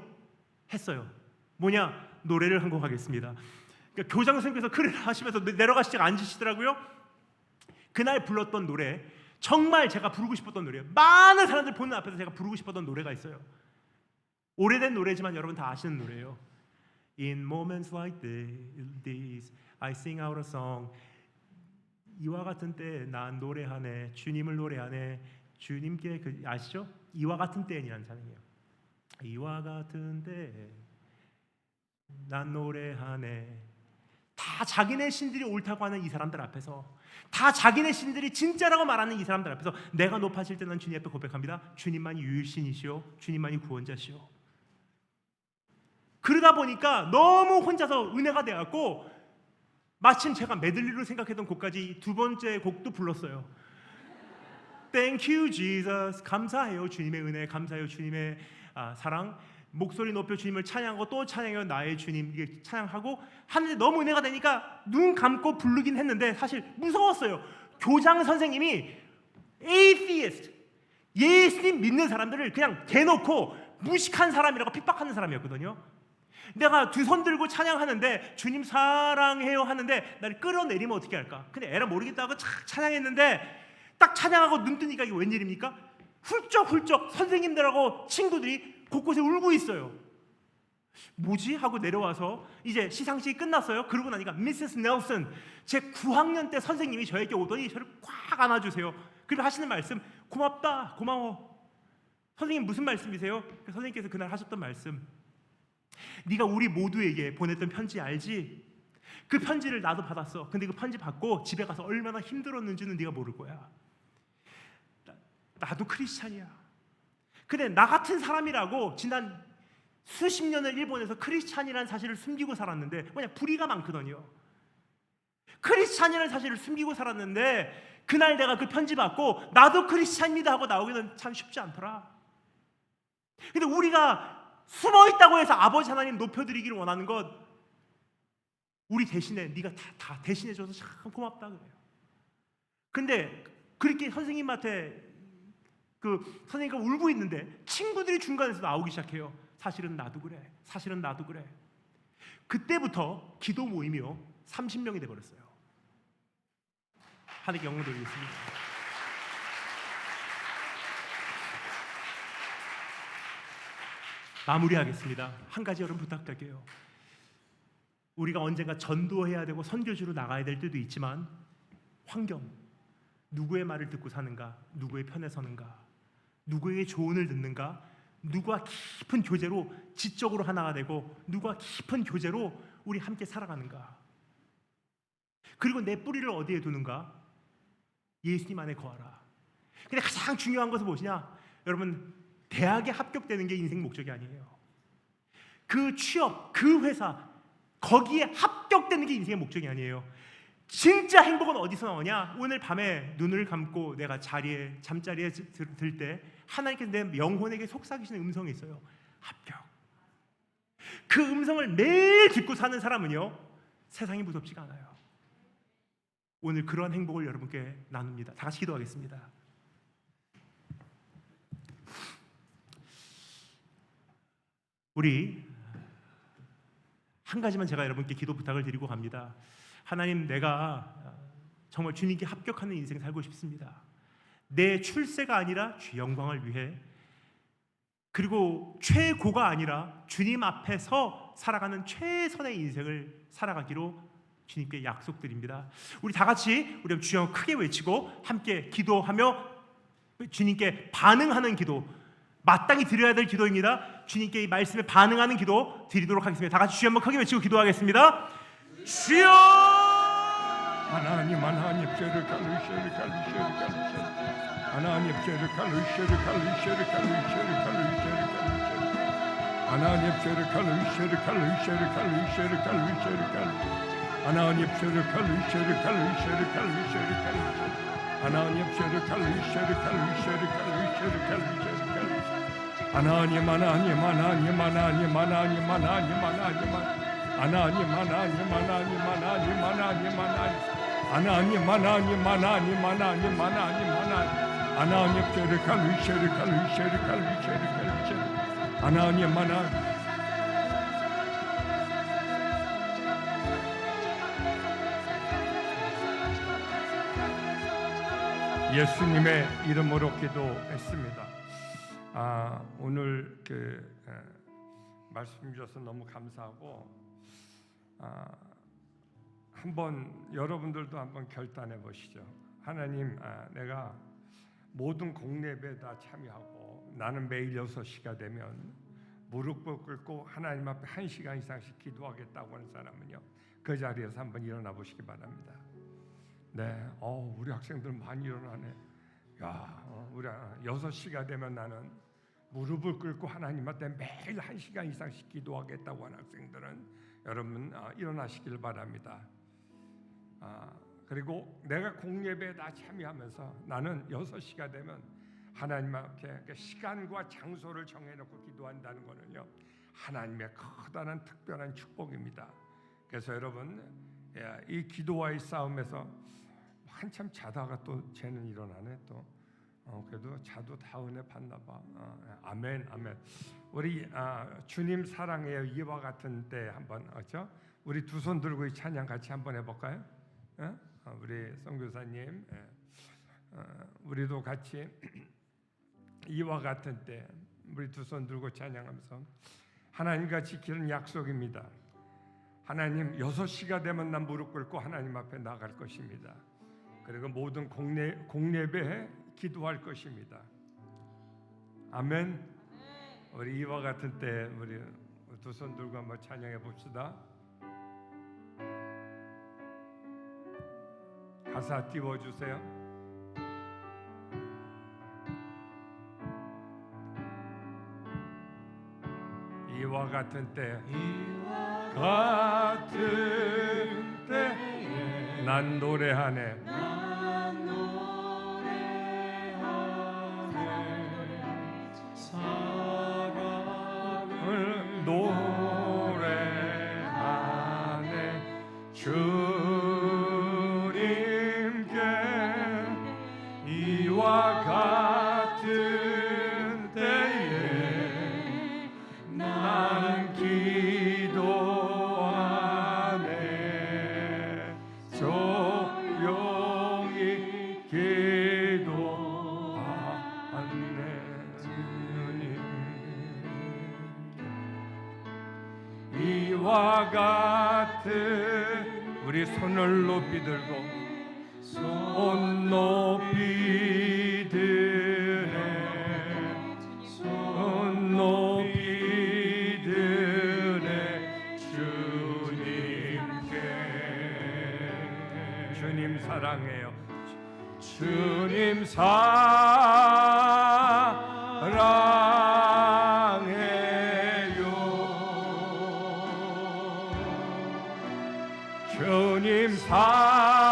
했어요. 뭐냐? 노래를 한 곡 하겠습니다. 그러니까 교장 선생님께서 그래 하시면서 내려가시다가 앉으시더라고요. 그날 불렀던 노래, 정말 제가 부르고 싶었던 노래예요. 많은 사람들 보는 앞에서 제가 부르고 싶었던 노래가 있어요. 오래된 노래지만 여러분 다 아시는 노래예요. In moments like this, I sing out a song. 이와 같은 때 난 노래하네, 주님을 노래하네, 주님께 아시죠? 이와 같은 때이라는 찬양이에요. 이와 같은 때 난 노래하네. 다 자기네 신들이 옳다고 하는 이 사람들 앞에서, 다 자기네 신들이 진짜라고 말하는 이 사람들 앞에서 내가 높아질 때 난 주님 앞에 고백합니다. 주님만이 유일신이시오, 주님만이 구원자시오. 그러다 보니까 너무 혼자서 은혜가 되었고, 마침 제가 메들리로 생각했던 곡까지 두 번째 곡도 불렀어요. Thank you Jesus, 감사해요 주님의 은혜, 감사해요 주님의 사랑. 목소리 높여 주님을 찬양하고 또 찬양해요 나의 주님, 이게 찬양하고 하는데 너무 은혜가 되니까 눈 감고 부르긴 했는데 사실 무서웠어요. 교장 선생님이 atheist, 예수님 믿는 사람들을 그냥 대놓고 무식한 사람이라고 핍박하는 사람이었거든요. 내가 두 손 들고 찬양하는데 주님 사랑해요 하는데 나를 끌어내리면 어떻게 할까? 근데 에라 모르겠다 하고 찬양했는데 딱 찬양하고 눈 뜨니까 이게 웬일입니까? 훌쩍훌쩍 선생님들하고 친구들이 곳곳에 울고 있어요. 뭐지? 하고 내려와서 이제 시상식이 끝났어요. 그러고 나니까 미세스 넬슨, 제 9학년 때 선생님이 저에게 오더니 저를 꽉 안아주세요. 그리고 하시는 말씀, 고맙다, 고마워. 선생님 무슨 말씀이세요? 선생님께서 그날 하셨던 말씀, 네가 우리 모두에게 보냈던 편지 알지? 그 편지를 나도 받았어. 근데 그 편지 받고 집에 가서 얼마나 힘들었는지는 네가 모를 거야. 나도 크리스찬이야. 근데 나 같은 사람이라고 지난 수십 년을 일본에서 크리스찬이라는 사실을 숨기고 살았는데, 뭐냐, 불의가 많거든요. 크리스찬이라는 사실을 숨기고 살았는데 그날 내가 그 편지 받고 나도 크리스찬입니다 하고 나오기는 참 쉽지 않더라. 근데 우리가 숨어있다고 해서 아버지 하나님 높여드리기를 원하는 것, 우리 대신에 네가 다 대신해줘서 참 고맙다 그래요. 근데 그렇게 선생님한테 선생님과 울고 있는데 친구들이 중간에서 나오기 시작해요. 사실은 나도 그래, 사실은 나도 그래. 그때부터 기도 모임이요 30명이 돼버렸어요. 하나님께 영광 돌리겠습니다. 마무리하겠습니다. 한 가지 여러분 부탁드릴게요. 우리가 언젠가 전도해야 되고 선교지로 나가야 될 때도 있지만 환경, 누구의 말을 듣고 사는가, 누구의 편에 서는가, 누구에게 조언을 듣는가, 누구와 깊은 교제로 지적으로 하나가 되고 누구와 깊은 교제로 우리 함께 살아가는가, 그리고 내 뿌리를 어디에 두는가, 예수님 안에 거하라. 근데 가장 중요한 것은 무엇이냐? 여러분, 대학에 합격되는 게 인생 목적이 아니에요. 그 취업, 그 회사, 거기에 합격되는 게 인생의 목적이 아니에요. 진짜 행복은 어디서 나오냐? 오늘 밤에 눈을 감고 내가 잠자리에 들 때 하나님께서 내 영혼에게 속삭이시는 음성이 있어요. 합격. 그 음성을 매일 듣고 사는 사람은요, 세상이 무섭지가 않아요. 오늘 그러한 행복을 여러분께 나눕니다. 다 같이 기도하겠습니다. 우리 한 가지만 제가 여러분께 기도 부탁을 드리고 갑니다. 하나님, 내가 정말 주님께 합격하는 인생 살고 싶습니다. 내 출세가 아니라 주 영광을 위해, 그리고 최고가 아니라 주님 앞에서 살아가는 최선의 인생을 살아가기로 주님께 약속드립니다. 우리 다 같이 우리 주여 크게 외치고 함께 기도하며 주님께 반응하는 기도, 마땅히 드려야 될 기도입니다. 주님께 이 말씀에 반응하는 기도 드리도록 하겠습니다. 다 같이 주여 한번 크게 외치고 기도하겠습니다. 주여! 하나님 죄를 갈르시리 하나님 죄를 갈르시리 하나님 죄를 갈르시리 하나님 죄를 갈르시리 하나님 죄를 갈르시리 하나님 죄를 갈르시리 예수님의 이름으로 기도했습니다. 오늘 말씀 주셔서 너무 감사하고 한번 여러분들도 한번 결단해 보시죠. 하나님, 내가 모든 공예배에 다 참여하고 나는 매일 6시가 되면 무릎을 꿇고 하나님 앞에 1시간 이상씩 기도하겠다고 하는 사람은요, 그 자리에서 한번 일어나 보시기 바랍니다. 네, 우리 학생들 많이 일어나네. 우리 6시가 되면 나는 무릎을 꿇고 하나님 앞에 매일 1시간 이상씩 기도하겠다고 하는 학생들은 여러분 일어나시길 바랍니다. 그리고 내가 공예배에 다 참여하면서 나는 6시가 되면 하나님 앞에 시간과 장소를 정해놓고 기도한다는 것은요, 하나님의 커다란 특별한 축복입니다. 그래서 여러분, 이 기도와의 싸움에서 한참 자다가 또 쟤는 일어나네. 또 그래도 자도 다 은혜 받나 봐. 아멘. 우리 주님 사랑해요 이와 같은 때 한번 우리 두 손 들고 이 찬양 같이 한번 해볼까요? 우리 선교사님, 우리도 같이 이와 같은 때 우리 두 손 들고 찬양하면서 하나님과 지키는 약속입니다. 하나님, 6시가 되면 난 무릎 꿇고 하나님 앞에 나갈 것입니다. 그리고 모든 공예배에 기도할 것입니다. 아멘. 우리 이와 같은 때 우리 두 손 들고 한번 찬양해 봅시다. 가사 띄워주세요. 이와 같은 때 난 노래하네. 사랑을 노래하네. 주님께 이와 같은 때에 난 기도하네. 조용히 기도하네. 주님 이와 같은 우리 손을 높이 들고 손 높이 드네. 손 높이 드네. 주님께 주님 사랑해요. 주님 사랑해요. 주님 사랑해요.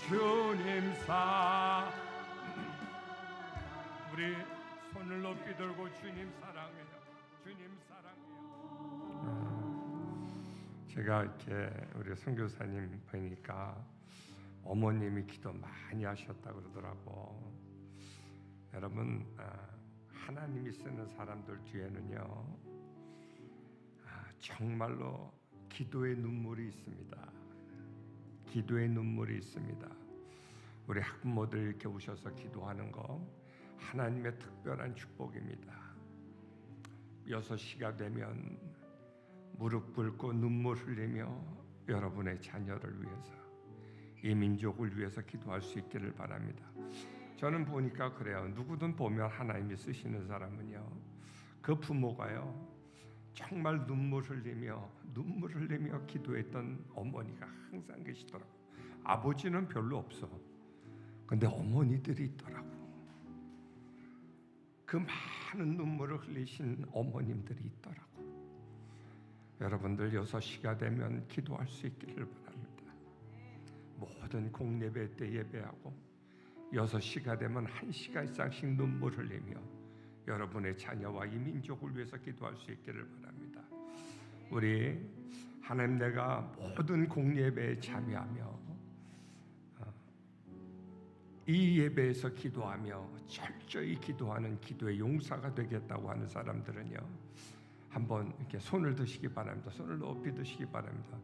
주님 우리 손을 높이 들고 주님 사랑해요. 주님 사랑해요. 제가 이렇게 우리 선교사님 보니까 어머님이 기도 많이 하셨다 그러더라고. 여러분, 하나님이 쓰는 사람들 뒤에는요, 정말로 기도의 눈물이 있습니다. 기도의 눈물이 있습니다. 우리 학부모들 이렇게 오셔서 기도하는 거 하나님의 특별한 축복입니다. 6시가 되면 무릎 꿇고 눈물 흘리며 여러분의 자녀를 위해서, 이 민족을 위해서 기도할 수 있기를 바랍니다. 저는 보니까 그래요. 누구든 보면 하나님이 쓰시는 사람은요, 그 부모가요 정말 눈물 흘리며 기도했던 어머니가 항상 계시더라고. 아버지는 별로 없어. 근데 어머니들이 있더라고. 그 많은 눈물을 흘리신 어머님들이 있더라고. 여러분들 6시가 되면 기도할 수 있기를 바랍니다. 모든 공예배 때 예배하고 6시가 되면 1시간 이상씩 눈물 흘리며 여러분의 자녀와 이 민족을 위해서 기도할 수 있기를 바랍니다. 우리 하나님, 내가 모든 공예배에 참여하며 이 예배에서 기도하며 철저히 기도하는 기도의 용사가 되겠다고 하는 사람들은요, 한번 이렇게 손을 드시기 바랍니다. 손을 높이 드시기 바랍니다.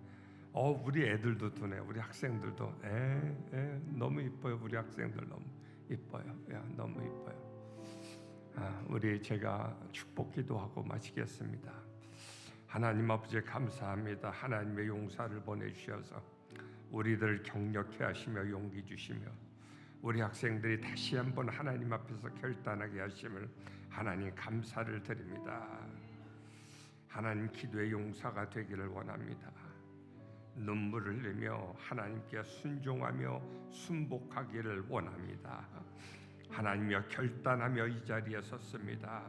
우리 애들도 드네. 우리 학생들도 너무 이뻐요. 우리 학생들 너무 이뻐요. 너무 이뻐요. 우리 제가 축복 기도하고 마치겠습니다. 하나님 아버지, 감사합니다. 하나님의 용사를 보내주셔서 우리들 격려케 하시며 용기 주시며 우리 학생들이 다시 한번 하나님 앞에서 결단하게 하심을 하나님 감사를 드립니다. 하나님, 기도의 용사가 되기를 원합니다. 눈물을 흘리며 하나님께 순종하며 순복하기를 원합니다. 하나님이여, 결단하며 이 자리에 섰습니다.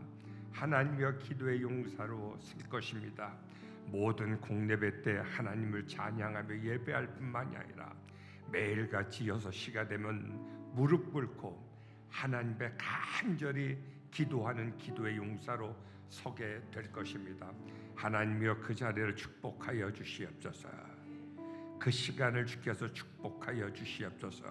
하나님이여, 기도의 용사로 쓸 것입니다. 모든 공예배 때 하나님을 찬양하며 예배할 뿐만이 아니라 매일같이 6시가 되면 무릎 꿇고 하나님께 간절히 기도하는 기도의 용사로 서게 될 것입니다. 하나님이여, 그 자리를 축복하여 주시옵소서. 그 시간을 주께서 축복하여 주시옵소서.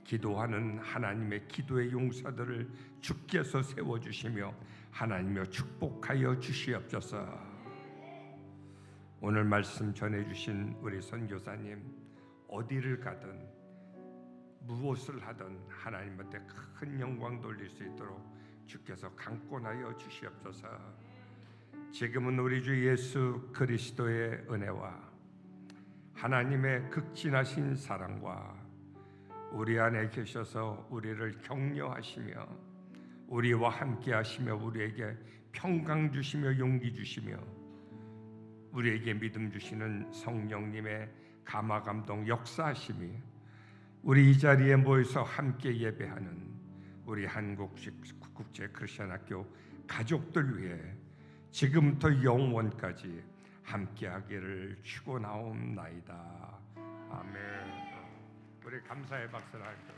기도하는 하나님의 기도의 용사들을 주께서 세워주시며 하나님이여 축복하여 주시옵소서. 오늘 말씀 전해주신 우리 선교사님, 어디를 가든 무엇을 하든 하나님한테 큰 영광 돌릴 수 있도록 주께서 강권하여 주시옵소서. 지금은 우리 주 예수 그리스도의 은혜와 하나님의 극진하신 사랑과 우리 안에 계셔서 우리를 격려하시며 우리와 함께 하시며 우리에게 평강 주시며 용기 주시며 우리에게 믿음 주시는 성령님의 감화 감동 역사하심이 우리 이 자리에 모여서 함께 예배하는 우리 한국국제 크리스천학교 가족들 위해 지금부터 영원까지 함께하기를 축원하옵나이다. 아멘. 우리 감사의 박수를 할게요.